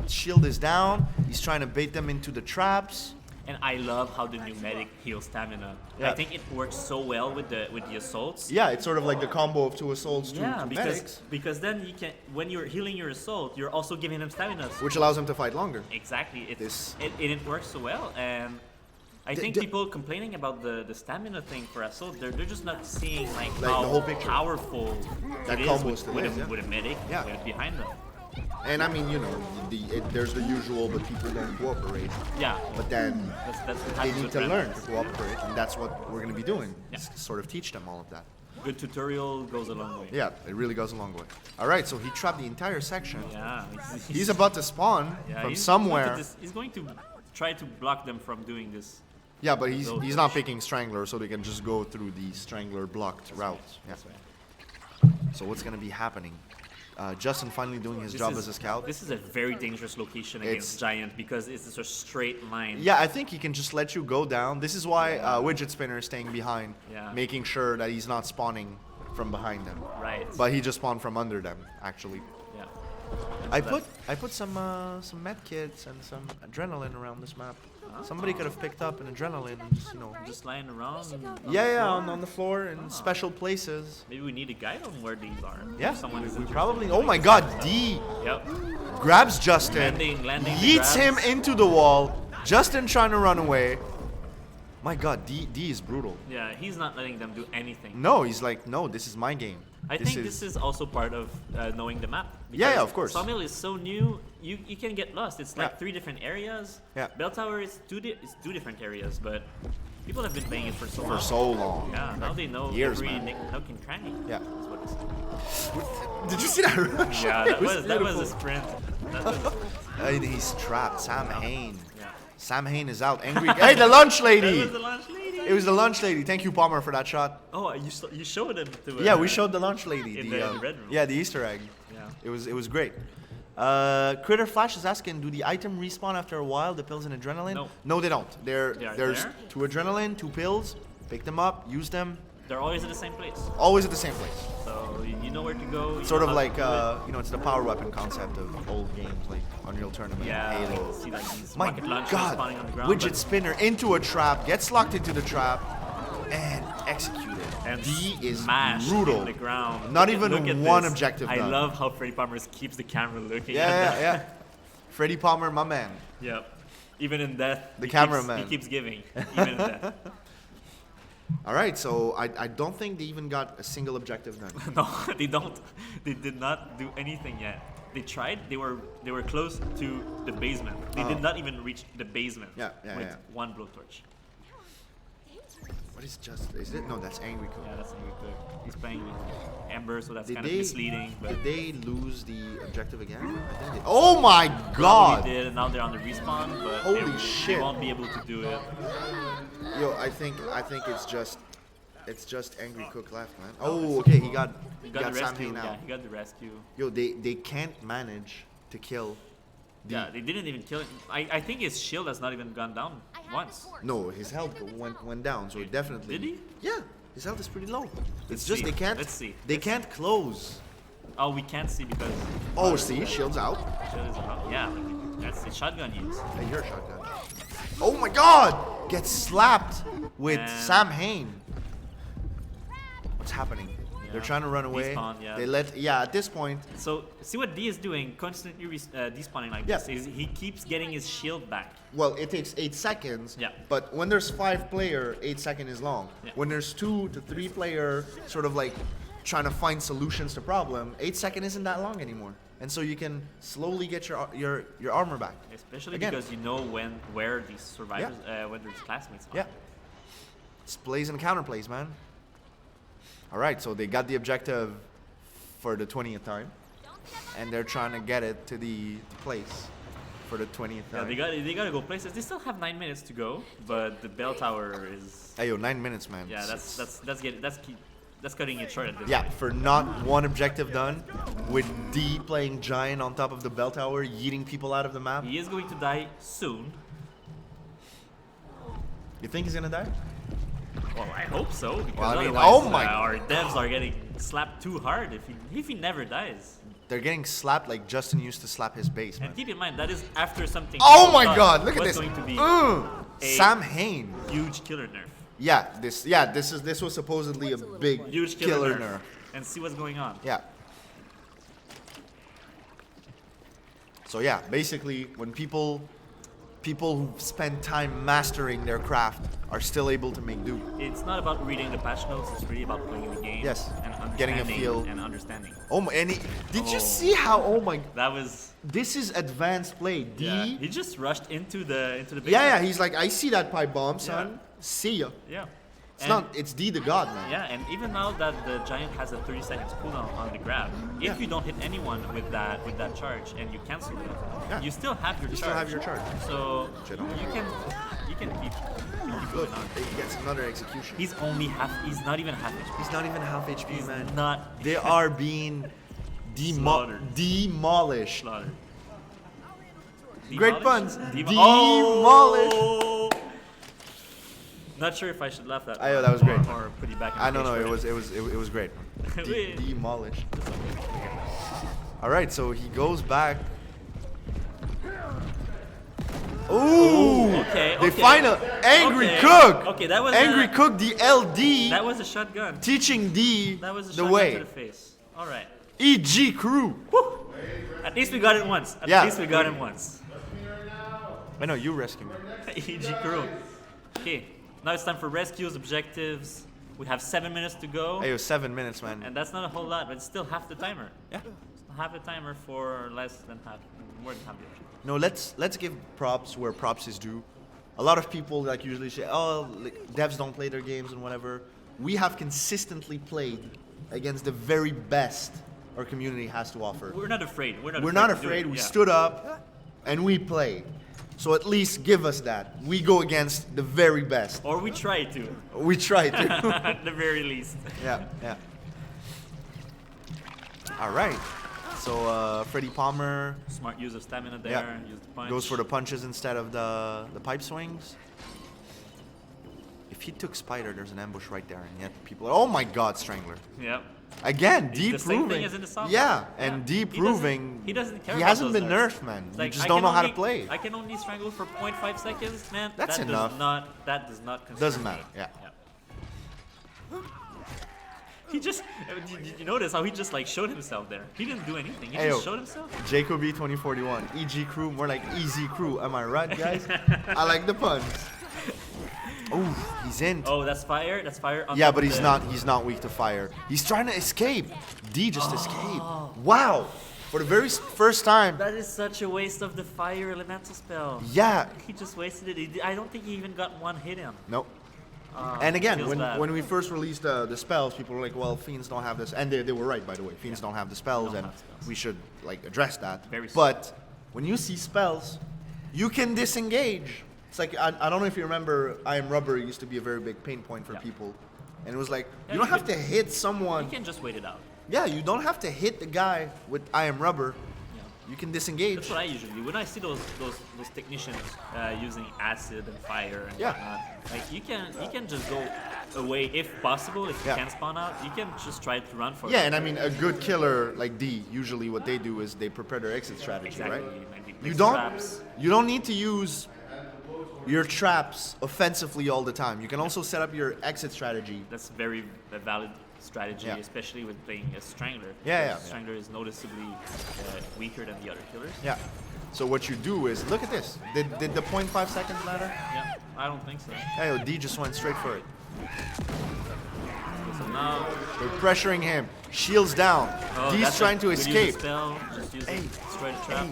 shield is down. He's trying to bait them into the traps. And I love how the pneumatic heals stamina. Yeah. I think it works so well with the assaults. Yeah, it's sort of like the combo of 2 assaults, 2 Yeah, medics, because then you can, when you're healing your assault, you're also giving them stamina. which allows him to fight longer. Exactly, This- it works so well, and I think people complaining about the stamina thing for assault, they're just not seeing like the how whole picture. powerful That it is combo with, still with, is, a, yeah. with a medic Yeah. behind them. And I mean, you know, there's the usual, but people don't cooperate. Yeah, But then that's what they happens need with to learn Rambles. to cooperate, and that's what we're going to be doing. Yeah. Sort of teach them all of that. Good tutorial goes a long way. Yeah, it really goes a long way. All right, so he trapped the entire section. Yeah, He's about to spawn yeah, from he's somewhere. He's going to try to block them from doing this. Yeah, but he's Those not push. picking Strangler, so they can just go through the Strangler blocked route. Yeah. That's right. So what's going to be happening? Justin finally doing his job as a scout. This is a very dangerous location It's- against Giant because it's just a straight line. Yeah, I think he can just let you go down. This is why Widget Spinner is staying behind, Yeah. making sure that he's not spawning from behind them. Right. But he just spawned from under them, actually. Yeah. I put some med kits and some adrenaline around this map. Somebody could have picked up an adrenaline and just, you know, Just lying around. On yeah, the yeah, floor. on the floor in special places. Maybe we need a guide on where these are. Yeah, If someone is we interested. probably. Oh my God, D Yep. grabs Justin, Landing the yeets him grabs. into the wall. Justin trying to run away. My God, D is brutal. Yeah, he's not letting them do anything. No, he's like, no, this is my game. I think this is also part of knowing the map. Yeah, because of course. Sawmill is so new, you can get lost. It's like Yeah. 3 different areas. Yeah. Bell Tower is it's 2 different areas, but people have been playing it for so long. for so long. Yeah, now they know years, every man. nook and cranny. Yeah. That's what it's. Did you see that rush? Yeah, It that was a beautiful. sprint. That was, And he's trapped. Sam Hain. yeah. Sam Hain is out. Angry. Hey, the lunch That lady. was the lunch lady. It was the lunch lady. Thank you, Palmer, for that shot. Oh, you showed him to. Yeah, we showed the lunch lady. in the red room. Yeah, the Easter egg. Yeah. It was great. Critter Flash is asking, do the item respawn after a while? The pills and adrenaline? No. No, they don't. They are There's there? 2 adrenaline, 2 pills. Pick them up, use them. They're always at the same place, Always at the same place. so you know where to go. you Sort know of how to like do it. you know, it's the power weapon concept of old games like Unreal Tournament, Yeah, Halo. see like these My rocket launchers God, spawning on the ground. Widget Spinner into a trap, gets locked into the trap, and executed. and D is smashed brutal. in the ground. Not Look at- even look at one this. objective I done. love how Freddy Palmer keeps the camera looking Yeah, at yeah, that. yeah. Freddie Palmer, my man. Yep. Even in death, The he cameraman. He keeps giving, even in death. All right, so I don't think they even got a single objective done. No, they don't. They did not do anything yet. They tried. They were close to the basement. They did not even reach the basement. Yeah, yeah, with yeah. 1 blowtorch. What is just? Is it? No, that's Angry Cook. Yeah, that's really good. He's playing with Ember, so that's Did kind of they- misleading. But Did they lose the objective again? I think they, oh my probably God! did, and now they're on the respawn. But Holy they shit. won't be able to do it. Yo, I think it's just Angry Cook left, man. Oh, okay, he got He got the Sam rescue. Hain Yeah, out. he got the rescue. Yo, they can't manage to kill. Yeah, they didn't even kill him. I think his shield has not even gone down once. No, his health went down, so definitely. Did he? Yeah, his health is pretty low. It's Let's just see. they can't. Let's see. They can't close. Oh, we can't see because Oh, see, shield's out. shield is about. Yeah, that's the shotgun use. Hey, your shotgun. Oh my God! Gets slapped with Man. Sam Hain. What's happening? They're Yeah. trying to run away. Despawn, yeah. They let. Yeah, at this point. So see what D is doing, constantly despawning like Yeah. this. Is he keeps getting his shield back. Well, it takes 8 seconds. Yeah. But when there's 5 player, 8 seconds is long. Yeah. When there's 2 to 3 player, sort of like trying to find solutions to problem, 8 seconds isn't that long anymore. And so you can slowly get your armor back. Especially Again. because you know where these survivors, when these classmates are. Yeah. It's plays and counterplays, man. All right, so they got the objective for the 20th time, and they're trying to get it to the place for the 20th Yeah, time. they gotta go places. They still have 9 minutes to go, but the bell tower is. Hey, yo, 9 minutes, man. Yeah, that's That's cutting it short at this Yeah, point. for not one objective done, with D playing giant on top of the bell tower, yeeting people out of the map. He is going to die soon. You think he's gonna die? Well, I hope so. Because Well, I mean, otherwise, oh my- our devs are getting slapped too hard if he never dies. They're getting slapped like Justin used to slap his base, man. And keep in mind that is after something. Oh people my thought God! Look at was this. Going to be a Sam Hain. huge killer nerf. Yeah, this was supposedly a big Huge killer nerf. nerf. And see what's going on. Yeah. So yeah, basically, when people who spend time mastering their craft are still able to make do. It's not about reading the patch notes. It's really about playing the game. Yes. And Getting a understanding feel. and understanding. Oh my! And did you Oh. see how? Oh my! That was. This is advanced play. D. Yeah. He just rushed into the basement. Yeah. He's like, I see that pipe bomb, son. Yeah. See ya. Yeah. It's not. It's D the god, man. Yeah, and even now that the giant has a 30 seconds cooldown on the grab, Yeah. if you don't hit anyone with that charge and you cancel it, Yeah. you still have your You charge. still have your charge. So Shit. you can keep Look, going on. he gets another execution. He's not even half HP. He's not even half HP, He's man. not They are being Slaughtered. demolished. slaughtered. Great puns. Demolished? Demolished. Not sure if I should laugh that. I know, that was great. Or put it back. In I the don't know. cage It for was great. Wait. Demolished. All right, so he goes back. Ooh! Okay, They okay. find a angry Okay, cook. okay, that was angry a- cook. The LD That was a shotgun. teaching D That was a the shotgun way. to the face. All right. EG crew. Woo! At least we got it once. At Yeah. least we got him once. I know you rescue me. EG crew. Okay, now it's time for rescues, objectives. We have 7 minutes to go, Hey, it was 7 minutes, man. and that's not a whole lot, but it's still half the timer. Yeah. Half the timer for less than half, more than half the objective. No, let's give props where props is due. A lot of people like usually say, "Oh, like, devs don't play their games and whatever." We have consistently played against the very best our community has to offer. We're not afraid. We're not We're afraid. not to do afraid. it, We yeah. stood up and we played. So at least give us that. We go against the very best. Or we try to, We try to. at the very least. Yeah, yeah. All right. So Freddie Palmer Smart use of stamina there. Yeah. Use the punch. goes for the punches instead of the pipe swings. If he took Spider, there's an ambush right there, and yet people are, oh my God, Strangler. Yeah. Again, It's D the same proving. thing as in the soft Yeah, mode. and Yeah. D He doesn't- proving. he doesn't care He about hasn't those been dice. nerfed, man. It's You like, just I don't can know how to only- play. I can only strangle for 0.5 seconds, man. That's that enough. That does not concern Doesn't me. matter, yeah. He just, did you notice how he just like showed himself there? He didn't do anything. He Ayo. just showed himself. Jacoby 2041, EG crew, more like Easy crew. Am I right, guys? I like the puns. Oh, he's in. Oh, that's fire. That's fire. On Yeah, top but of he's the- not. He's not weak to fire. He's trying to escape. D just escaped. Wow! For the very first time. That is such a waste of the fire elemental spell. Yeah. He just wasted it. I don't think he even got one hit in. Nope. And again, feels bad. when we first released the spells, people were like, "Well, fiends don't have this," and they were right, by the way. Fiends don't have the spells, Don't and have spells. we should like address that. Very but when you see spells, you can disengage. It's like I don't know if you remember, I Am Rubber used to be a very big pain point for Yeah. people, and it was like Yeah, you don't you have can- to hit someone. You can just wait it out. Yeah, you don't have to hit the guy with I Am Rubber. Yeah. You can disengage. That's what I usually do. When I see those technicians using acid and fire and Yeah. whatnot, like you can just go away if possible. If you Yeah. can spawn out, you can just try to run for Yeah, it. and I mean a good killer like D. Usually, what they do is they prepare their exit strategy, Exactly. right? Maybe You place don't. traps. You don't need to use your traps offensively all the time. You can also set up your exit strategy. That's very a valid strategy, Yeah. especially with playing a Strangler. Yeah, because yeah. Strangler is noticeably weaker than the other killers. Yeah. So what you do is look at this. Did the 0.5 seconds matter? Yeah, I don't think so. Hey, D just went straight for it. Okay, so now, They're pressuring him. Shields down. oh, D's that's trying a to good use of escape. Spell. Just use Hey, it. Destroy the trap.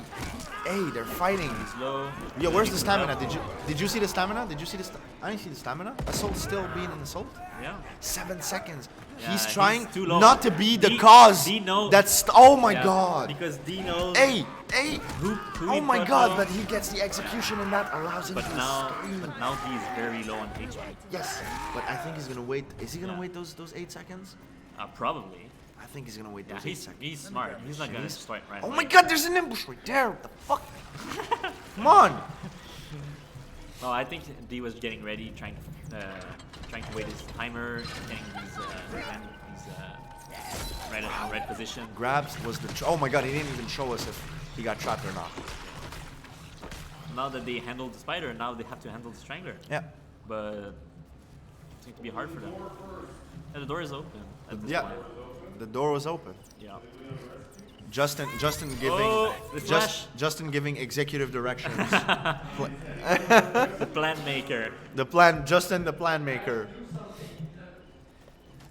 Hey, they're fighting. Slow. Yo, where's the Good stamina? up. Did you see the stamina? Did you see the? I didn't see the stamina. Assault still being an assault. Yeah. 7 seconds. Yeah, he's he's trying too low. not to be the D- cause. D knows. That's oh my Yeah, God. Because D knows. Hey, who oh he my put God! low. But he gets the execution, and that allows him But to now, scream. but now D is very low on HP. Yes, but I think he's gonna wait. Is he gonna Yeah. wait those 8 seconds? Probably. I think he's gonna wait Yeah, those 8 he's seconds. smart. He's not gonna start right Oh away. my God, there's an ambush right there. What the fuck? Come on. No, I think D was getting ready, trying to wait his timer, getting his right position. Grabs was the. Oh my God, he didn't even show us if he got trapped or not. Now that they handled the spider, now they have to handle the strangler. Yeah. But it's going to be hard for them. And the door is open at this Yeah. point. The door was open. Yeah. Justin giving Oh, the flash. Justin giving executive directions. The plan maker. The plan maker.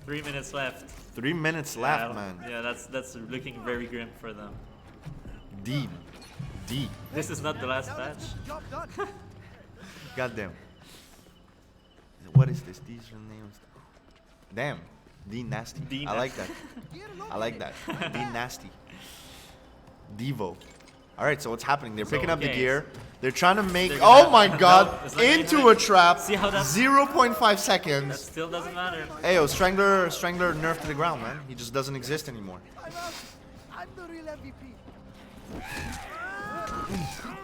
3 minutes left. 3 minutes left, man. Yeah, that's looking very grim for them. D. This is not the last match. Goddamn. What is this? These are names. Damn. D nasty. D I like that. I like that. D nasty. Devo. All right, so what's happening? They're picking up the okay, gear. They're trying to make. They're Oh gonna- my God! No, it's not Into gonna a trap. See how that's- 0.5 That seconds. still doesn't matter. Hey, yo, Strangler nerfed to the ground, man. He just doesn't exist anymore. I'm the real MVP.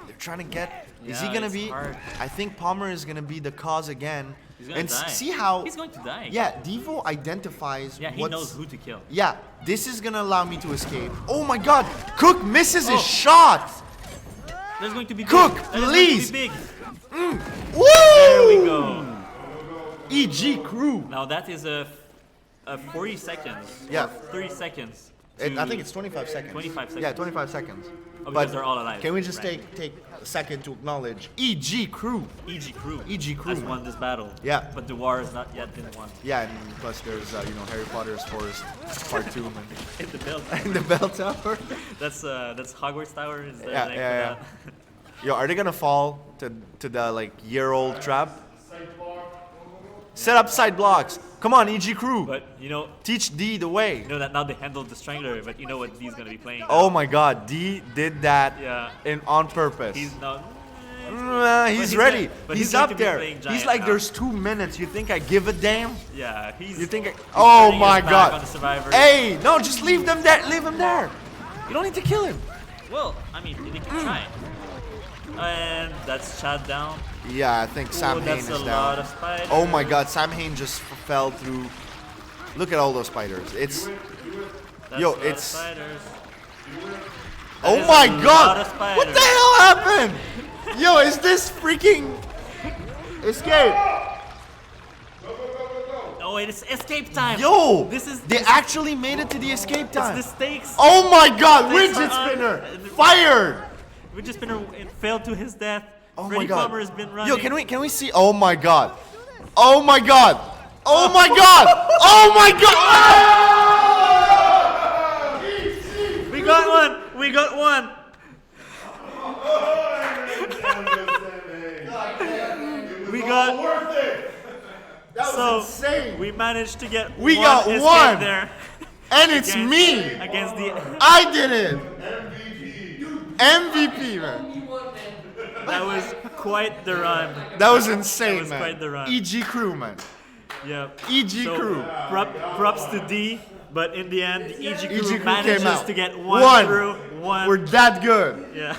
They're trying to get. Is he Yeah, gonna it's be? hard. I think Palmer is gonna be the cause again. He's gonna And die. see how? He's going to die. Yeah, Devo identifies. Yeah, he what's, knows who to kill. Yeah, this is gonna allow me to escape. Oh my God! Cook misses Oh. his shot. There's going to be Cook, big. That is please. going to be big. Woo! There we go. EG crew. Now that is a 40 seconds. Yeah. Or 30 seconds. I to- think it's 25 seconds. 25 Yeah, seconds. 25 seconds. Oh, because they're all alive. Can we just Right. take a second to acknowledge EG crew? EG Crew. EG Crew, has man. won this battle. Yeah. But the war has not yet been won. Yeah, and plus there's Harry Potter's Forest Part 2 man. In the build. in the bell tower. That's Hogwarts Tower. Is the Yeah, name yeah, for that? Yo, are they gonna fall to the like year-old trap? Set up side blocks. Come on, EG crew. But Teach D the way. you know that now they handled the Strangler, but you know what D's gonna be playing. Oh my God, D did that Yeah. on purpose. He's now. He's he's ready. gonna- but He's he's going up to be there. playing He's giant like, now. there's 2 minutes. You think I give a damn? Yeah, he's. You think? he's Oh turning my his back God! on the survivor. Hey, no, just leave them there. Leave him there. You don't need to kill him. Well, I mean, they can try. And that's Chad down. Yeah, I think Sam Ooh, Hain that's is a down. lot of spiders. Oh my God, Sam Hain just fell through. Look at all those spiders. It's. That's Yo, a lot of it's- spiders. Oh is my a lot God! of What the spiders. hell happened? Yo, is this freaking escape? Oh, it's escape time. Yo, This is they actually made it to the escape time. it's the stakes. Oh my God, Stakes widget are on. spinner fired. Widget spinner failed to his death. Oh Freddy my God. Palmer has been running. Yo, can we see? Oh my God. Oh my God. Oh my God. Oh my God. We got one. We got one. We got. Worth it. That was So insane. we managed to get. We one got escape one. there And it's against- me. against the. I did it. MVP, man. That was quite the run. That was insane, That was man. quite the run. EG crew, man. Yeah. EG So, crew. Props to D, but in the end, the EG crew, EG crew manages came out. to get one through. One. We're that good. Yeah.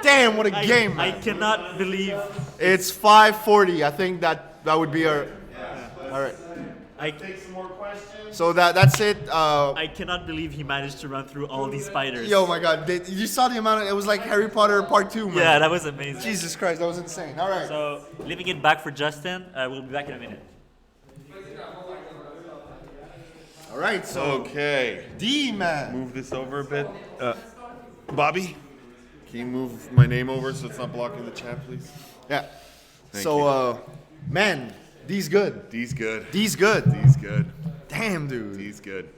Damn, what a game, I man. cannot believe. It's 5:40. I think that would be our. All right. I So that's it. I cannot believe he managed to run through all these spiders. Yo, my God, you saw the amount of, it was like Harry Potter Part 2, man. Yeah, that was amazing. Jesus Christ, that was insane. All right. So, leaving it back for Justin. We'll be back in a minute. All right, so Okay. D, man. Move this over a bit. Bobby, can you move my name over so it's not blocking the chat, please? Yeah. Thank So, man, D's good. D's good. D's good. D's good. Damn, dude. D's good.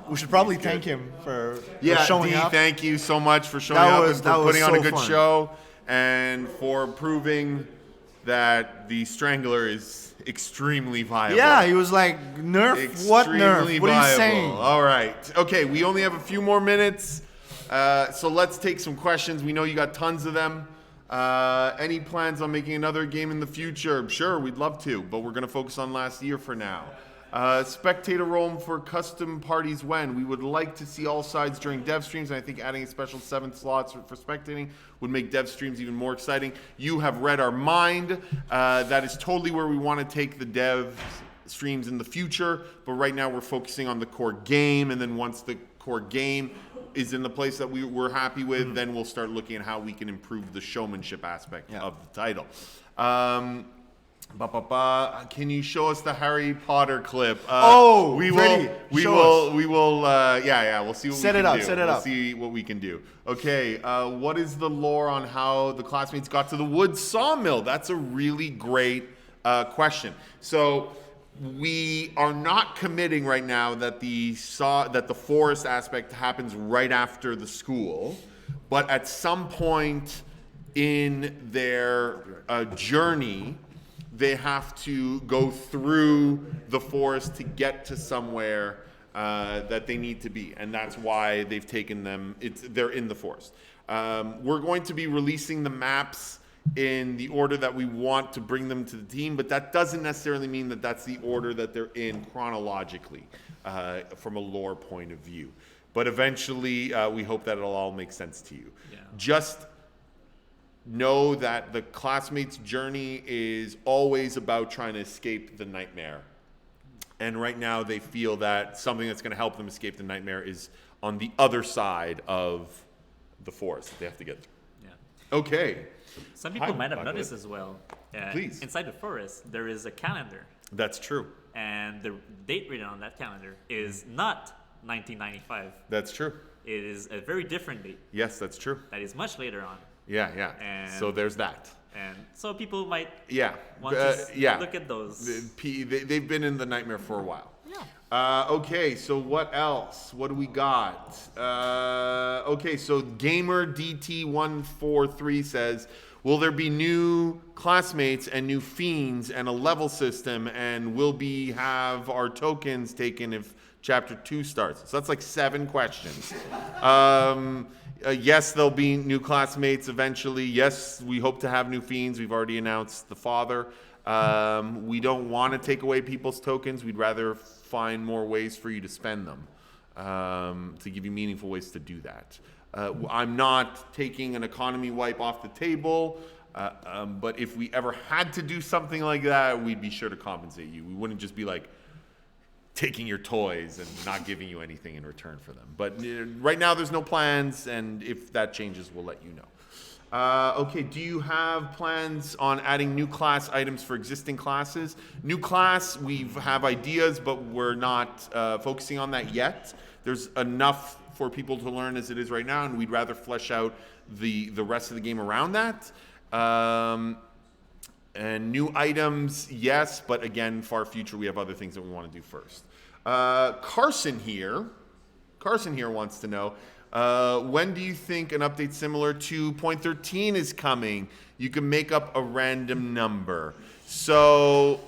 We should probably D's good. thank him for Yeah, showing D, up. thank you so much for showing That up was- and that for was putting on a so good fun. show and for proving that the Strangler is extremely viable. Yeah, he was like, nerf? What nerf? Extremely What are you viable. saying? All right. Okay, we only have a few more minutes, so let's take some questions. We know you got tons of them. Any plans on making another game in the future? Sure, we'd love to, but we're going to focus on last year for now. Spectator roam for custom parties when? We would like to see all sides during dev streams, and I think adding a special 7th slots for spectating would make dev streams even more exciting. You have read our mind. That is totally where we want to take the dev streams in the future, but right now we're focusing on the core game, and then once the core game is in the place that we're happy with, then we'll start looking at how we can improve the showmanship aspect of the title. Can you show us the Harry Potter clip? Ready. We'll see what Set we it can up, do. set it We'll up. see what we can do. Okay, what is the lore on how the classmates got to the wood sawmill? That's a really great question. So we are not committing right now that the forest aspect happens right after the school, but at some point in their journey, they have to go through the forest to get to somewhere that they need to be, and that's why they've taken them. They're in the forest. We're going to be releasing the maps in the order that we want to bring them to the team, but that doesn't necessarily mean that that's the order that they're in chronologically from a lore point of view. But eventually, we hope that it'll all make sense to you. Yeah. Just know that the classmates' journey is always about trying to escape the nightmare. And right now they feel that something that's going to help them escape the nightmare is on the other side of the forest that they have to get through. Yeah. Okay. Some people Hi, might have by the noticed way. as well. Please. Inside the forest, there is a calendar, That's true. and the date written on that calendar is not 1995. That's true. It is a very different date Yes, that's true. that is much later on, Yeah. And- So there's that. and so people might Yeah. want to yeah. look at those. They've been in the nightmare for a while. Yeah. Okay, so what else? What do we got? Okay, so Gamer DT143 says, will there be new classmates and new fiends and a level system, and will we have our tokens taken if Chapter 2 starts? So that's like 7 questions. Yes, there'll be new classmates eventually. Yes, we hope to have new fiends. We've already announced the father. We don't want to take away people's tokens. We'd rather find more ways for you to spend them, to give you meaningful ways to do that. I'm not taking an economy wipe off the table, but if we ever had to do something like that, we'd be sure to compensate you. We wouldn't just be like taking your toys and not giving you anything in return for them. But right now there's no plans, and if that changes, we'll let you know. Okay, do you have plans on adding new class items for existing classes? New class, we have ideas, but we're not focusing on that yet. There's enough for people to learn as it is right now, and we'd rather flesh out the rest of the game around that. And new items, yes, but again, far future, we have other things that we want to do first. Carson here wants to know, when do you think an update similar to 0.13 is coming? You can make up a random number. So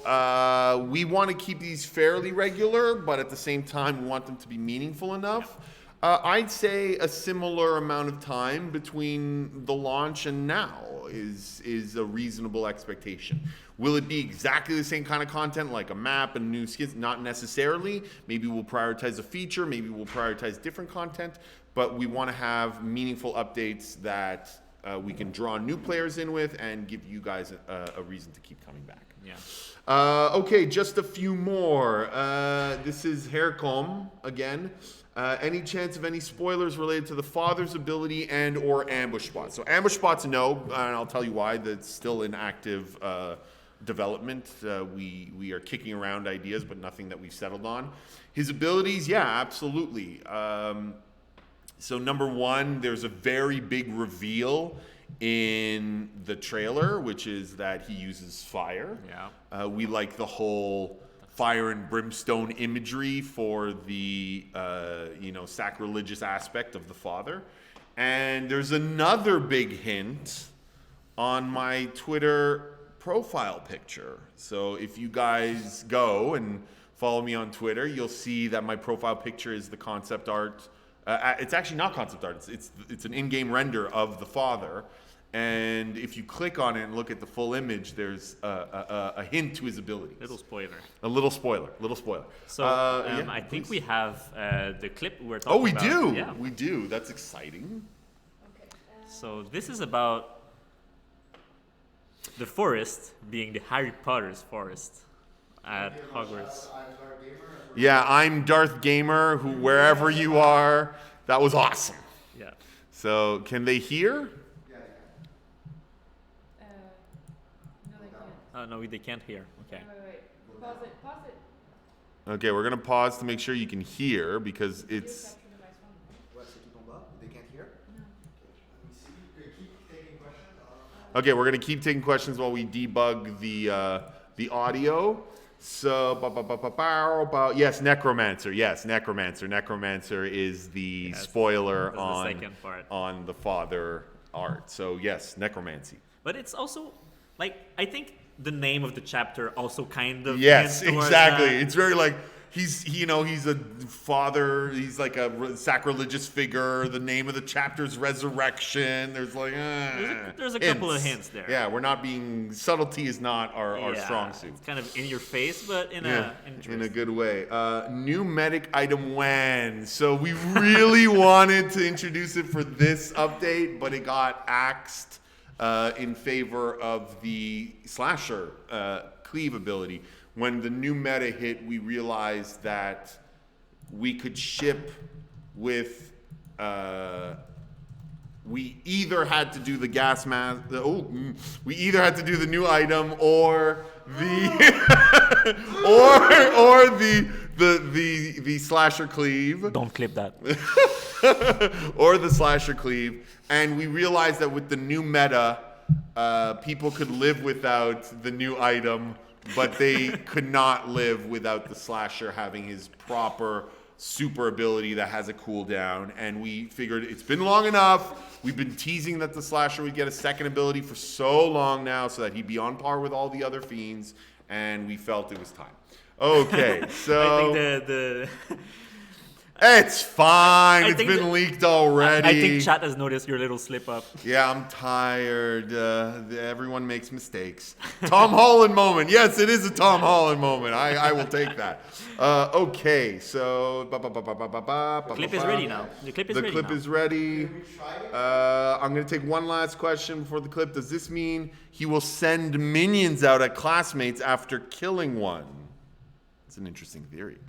we want to keep these fairly regular, but at the same time, we want them to be meaningful enough. I'd say a similar amount of time between the launch and now is a reasonable expectation. Will it be exactly the same kind of content, like a map and new skins? Not necessarily. Maybe we'll prioritize a feature. Maybe we'll prioritize different content. But we want to have meaningful updates that we can draw new players in with and give you guys a reason to keep coming back. Yeah. Okay, just a few more. This is Haircomb again. Any chance of any spoilers related to the father's ability and or ambush spots? So ambush spots, no, and I'll tell you why. That's still in active development. We are kicking around ideas, but nothing that we've settled on. His abilities, yeah, absolutely. So number one, there's a very big reveal in the trailer, which is that he uses fire. Yeah. We like the whole fire and brimstone imagery for the sacrilegious aspect of the father. And there's another big hint on my Twitter profile picture. So if you guys go and follow me on Twitter, you'll see that my profile picture is the concept art. It's actually not concept art. It's an in-game render of the father. And if you click on it and look at the full image, there's a hint to his abilities. Little spoiler. A little spoiler. Little spoiler. So Yeah, I think please. we have the clip we're talking Oh, we about. do. Yeah. We do. That's exciting. Okay. So this is about the forest being the Harry Potter's forest at Hogwarts. Yeah, I'm Darth Gamer. Who, wherever you are, that was awesome. Yeah. So, can they hear? No, they can't. Oh no, they can't hear. Okay. Wait. Pause it. Pause it. Okay, we're gonna pause to make sure you can hear because it's. Capture device one. What, c'est tout en bas? They can't hear? Let me see. Keep taking questions. Okay, we're gonna keep taking questions while we debug the audio. So, yes, Necromancer. Yes, Necromancer. Necromancer is the Yes, spoiler that's the on second part. on the father art. So yes, necromancy. But it's also like I think the name of the chapter also kind of Yes, hints towards exactly. that. It's very like he's a father. He's like a sacrilegious figure. The name of the chapter's resurrection. There's like There's a couple of hints there. Yeah, we're not being subtlety is not our Yeah, strong suit. It's kind of in your face, but in Yeah, a in a interesting. good way. New medic item when. So we really wanted to introduce it for this update, but it got axed in favor of the slasher cleave ability. When the new meta hit, we realized that we could ship with. We either had to do the gas mask. We either had to do the new item or the or the slasher cleave. Don't clip that. Or the slasher cleave, and we realized that with the new meta, people could live without the new item, but they could not live without the slasher having his proper super ability that has a cooldown. And we figured it's been long enough. We've been teasing that the slasher would get a second ability for so long now, so that he'd be on par with all the other fiends, and we felt it was time. Okay, so I think the it's fine. I It's think been the- leaked already. I think chat has noticed your little slip up. Yeah, I'm tired. Everyone makes mistakes. Tom Holland moment. Yes, it is a Tom Holland moment. I will take that. Okay, so. The clip is ready now. The clip is The ready clip now. is ready. I'm going to take one last question before the clip. Does this mean he will send minions out at classmates after killing one? It's an interesting theory.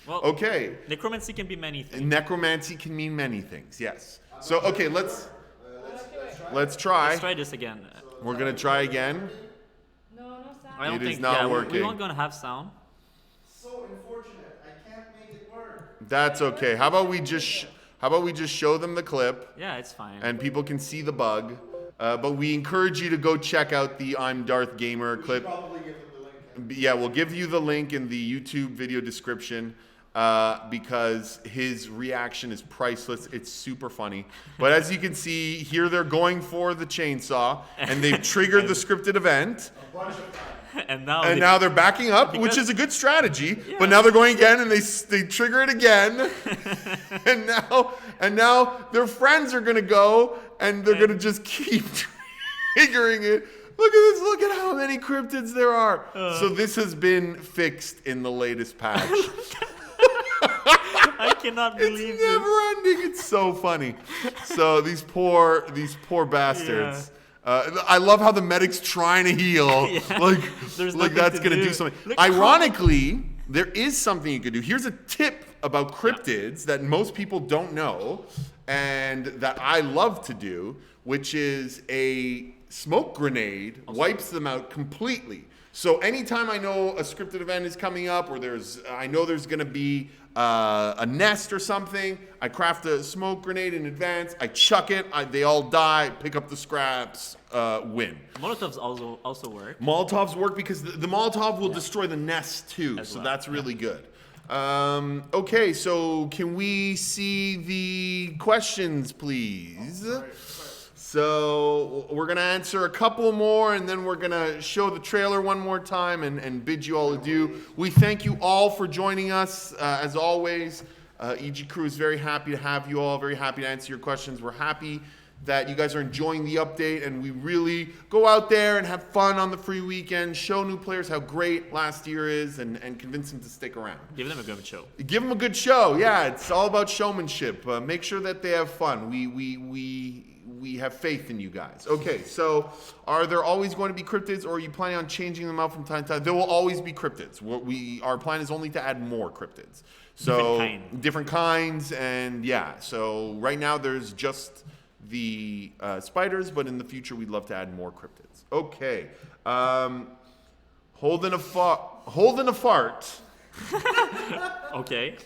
Well, Okay. necromancy can be many things. Necromancy can mean many things, yes. So, okay, let's try. Let's try this again. We're going to try again. No sound. I don't It is think not yeah, working. we aren't gonna have sound. So unfortunate. I can't make it work. That's okay. How about we just show them the clip Yeah, it's fine. and people can see the bug. But we encourage you to go check out the I'm Darth Gamer clip. Probably give them the link. Yeah, we'll give you the link in the YouTube video description because his reaction is priceless. It's super funny. But as you can see, here they're going for the chainsaw and they've triggered the scripted event. and now, And now they're backing up, which Because- is a good strategy. Yeah. But now they're going again, and they trigger it again. and now their friends are gonna go, and they're gonna just keep triggering it. Look at this! Look at how many cryptids there are. So this has been fixed in the latest patch. I cannot believe It's never ending. It's so funny. So these poor bastards. I love how the medic's trying to heal. Yeah. Like, There's like nothing that's to gonna do. do something. Look, Ironically, there is something you could do. Here's a tip about cryptids that most people don't know, and that I love to do, which is a smoke grenade wipes them out completely. So anytime I know a scripted event is coming up, or I know there's gonna be a nest or something, I craft a smoke grenade in advance, I chuck it, they all die, pick up the scraps, win. Molotovs also work. Molotovs work because the Molotov will destroy the nest too, As so well, that's really good. Okay, so can we see the questions, please? So we're gonna answer a couple more, and then we're gonna show the trailer one more time and bid you all adieu. We thank you all for joining us. As always, EG Crew is very happy to have you all, very happy to answer your questions. We're happy that you guys are enjoying the update, and we really go out there and have fun on the free weekend, show new players how great last year is, and convince them to stick around. Give them a good show. Give them a good show. Yeah, it's all about showmanship. Make sure that they have fun. We have faith in you guys. Okay, so are there always going to be cryptids, or are you planning on changing them out from time to time? There will always be cryptids. Our plan is only to add more cryptids. So different kinds, and yeah. So right now there's just the spiders, but in the future we'd love to add more cryptids. Okay, holding a fart. Okay.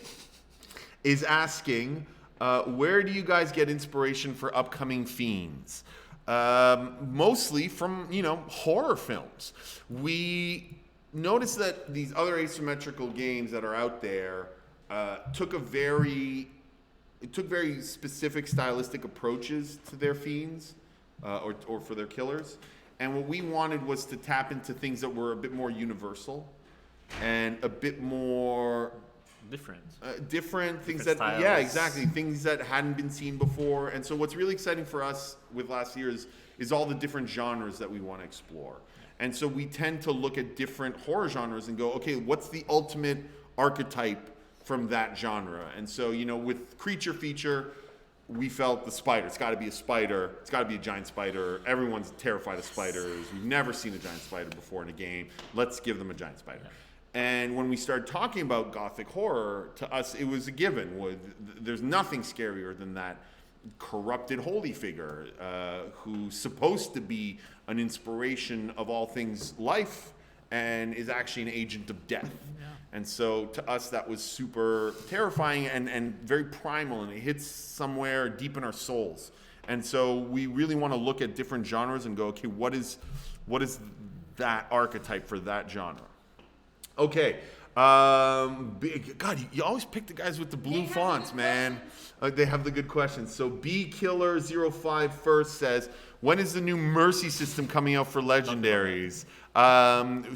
Is asking, where do you guys get inspiration for upcoming fiends? Mostly from, horror films. We noticed that these other asymmetrical games that are out there took very specific stylistic approaches to their fiends or for their killers. And what we wanted was to tap into things that were a bit more universal and a bit more different things that styles. Yeah, exactly, things that hadn't been seen before. And so what's really exciting for us with last year is all the different genres that we want to explore. And so we tend to look at different horror genres and go, okay, what's the ultimate archetype from that genre? And so, with creature feature, we felt the spider. It's got to be a spider. It's got to be a giant spider. Everyone's terrified of spiders. We've never seen a giant spider before in a game. Let's give them a giant spider. Yeah. And when we started talking about gothic horror, to us it was a given. There's nothing scarier than that corrupted holy figure who's supposed to be an inspiration of all things life and is actually an agent of death. Yeah. And so to us that was super terrifying and very primal, and it hits somewhere deep in our souls. And so we really want to look at different genres and go, okay, what is that archetype for that genre? Okay. God, you always pick the guys with the blue fonts, man. They have the good questions. So BKiller05 first says, when is the new Mercy system coming out for Legendaries?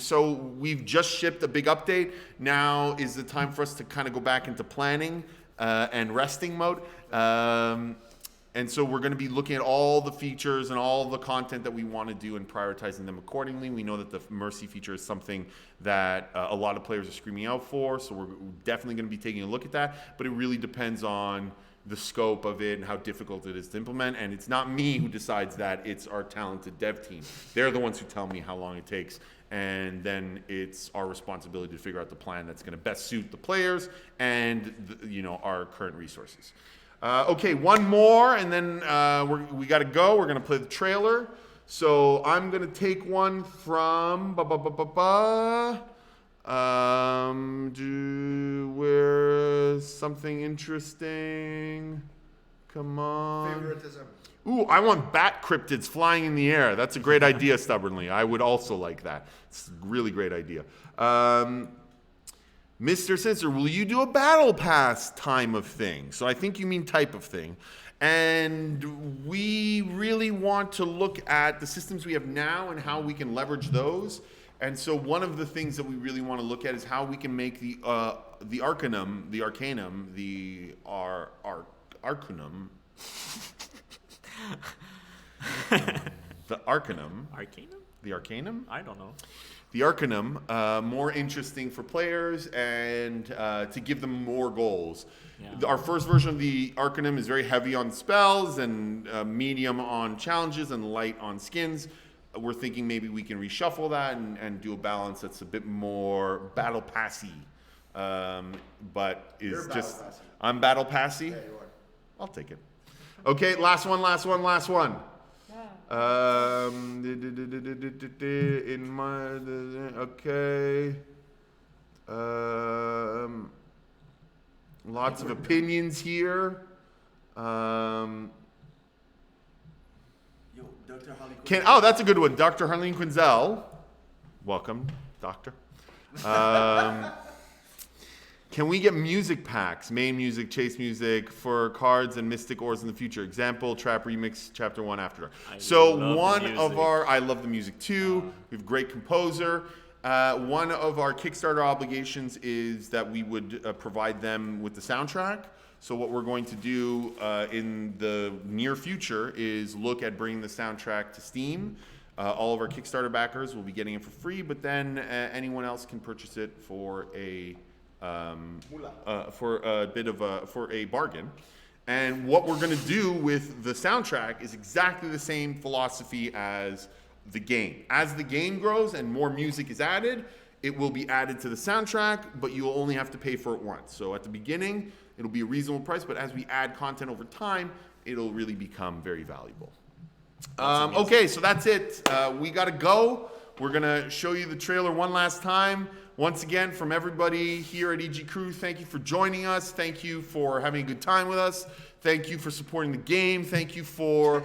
So we've just shipped a big update. Now is the time for us to kind of go back into planning and resting mode. And so we're going to be looking at all the features and all the content that we want to do and prioritizing them accordingly. We know that the Mercy feature is something that a lot of players are screaming out for, so we're definitely going to be taking a look at that. But it really depends on the scope of it and how difficult it is to implement. And it's not me who decides that, it's our talented dev team. They're the ones who tell me how long it takes. And then it's our responsibility to figure out the plan that's going to best suit the players and our current resources. Okay, one more, and then we got to go. We're going to play the trailer. So I'm going to take one from where's something interesting? Come on. Favoritism. Ooh, I want bat cryptids flying in the air. That's a great idea, Stubbornly. I would also like that. It's a really great idea. Mr. Sensor, will you do a battle pass time of thing? So I think you mean type of thing. And we really want to look at the systems we have now and how we can leverage those. And so one of the things that we really want to look at is how we can make the Arcanum, the Arcanum, the Arcanum. The Arcanum. Arcanum? The Arcanum? I don't know. The Arcanum, more interesting for players and to give them more goals. Yeah. Our first version of the Arcanum is very heavy on spells and medium on challenges and light on skins. We're thinking maybe we can reshuffle that and do a balance that's a bit more battle passy, but is just passy. I'm battle passy. Yeah, you are. I'll take it. Okay, last one. In my okay. Lots of opinions here. Yo, Dr. Harley That's a good one. Dr. Harleen Quinzel. Welcome, Doctor. Can we get music packs, main music, chase music for cards and Mystic Ores in the future? Example, Trap Remix, Chapter 1 After. I love the music too. We have a great composer. One of our Kickstarter obligations is that we would provide them with the soundtrack So what we're going to do in the near future is look at bringing the soundtrack to Steam. All of our Kickstarter backers will be getting it for free, but then anyone else can purchase it for a bargain. And what we're going to do with the soundtrack is exactly the same philosophy as the game. As the game grows and more music is added, it will be added to the soundtrack, but you will only have to pay for it once. So at the beginning, it'll be a reasonable price, but as we add content over time, it'll really become very valuable. Okay, so that's it. We got to go. We're going to show you the trailer one last time. Once again, from everybody here at EG Crew, thank you for joining us. Thank you for having a good time with us. Thank you for supporting the game. Thank you for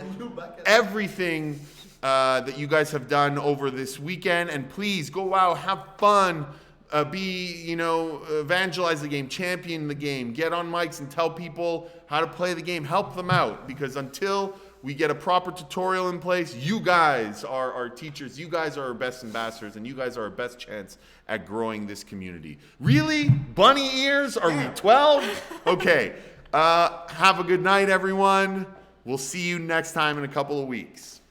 everything that you guys have done over this weekend. And please go out, have fun, evangelize the game, champion the game, get on mics and tell people how to play the game, help them out. Because until we get a proper tutorial in place, you guys are our teachers, you guys are our best ambassadors, and you guys are our best chance at growing this community. Really? Bunny ears? Are we 12? Okay. Have a good night, everyone. We'll see you next time in a couple of weeks.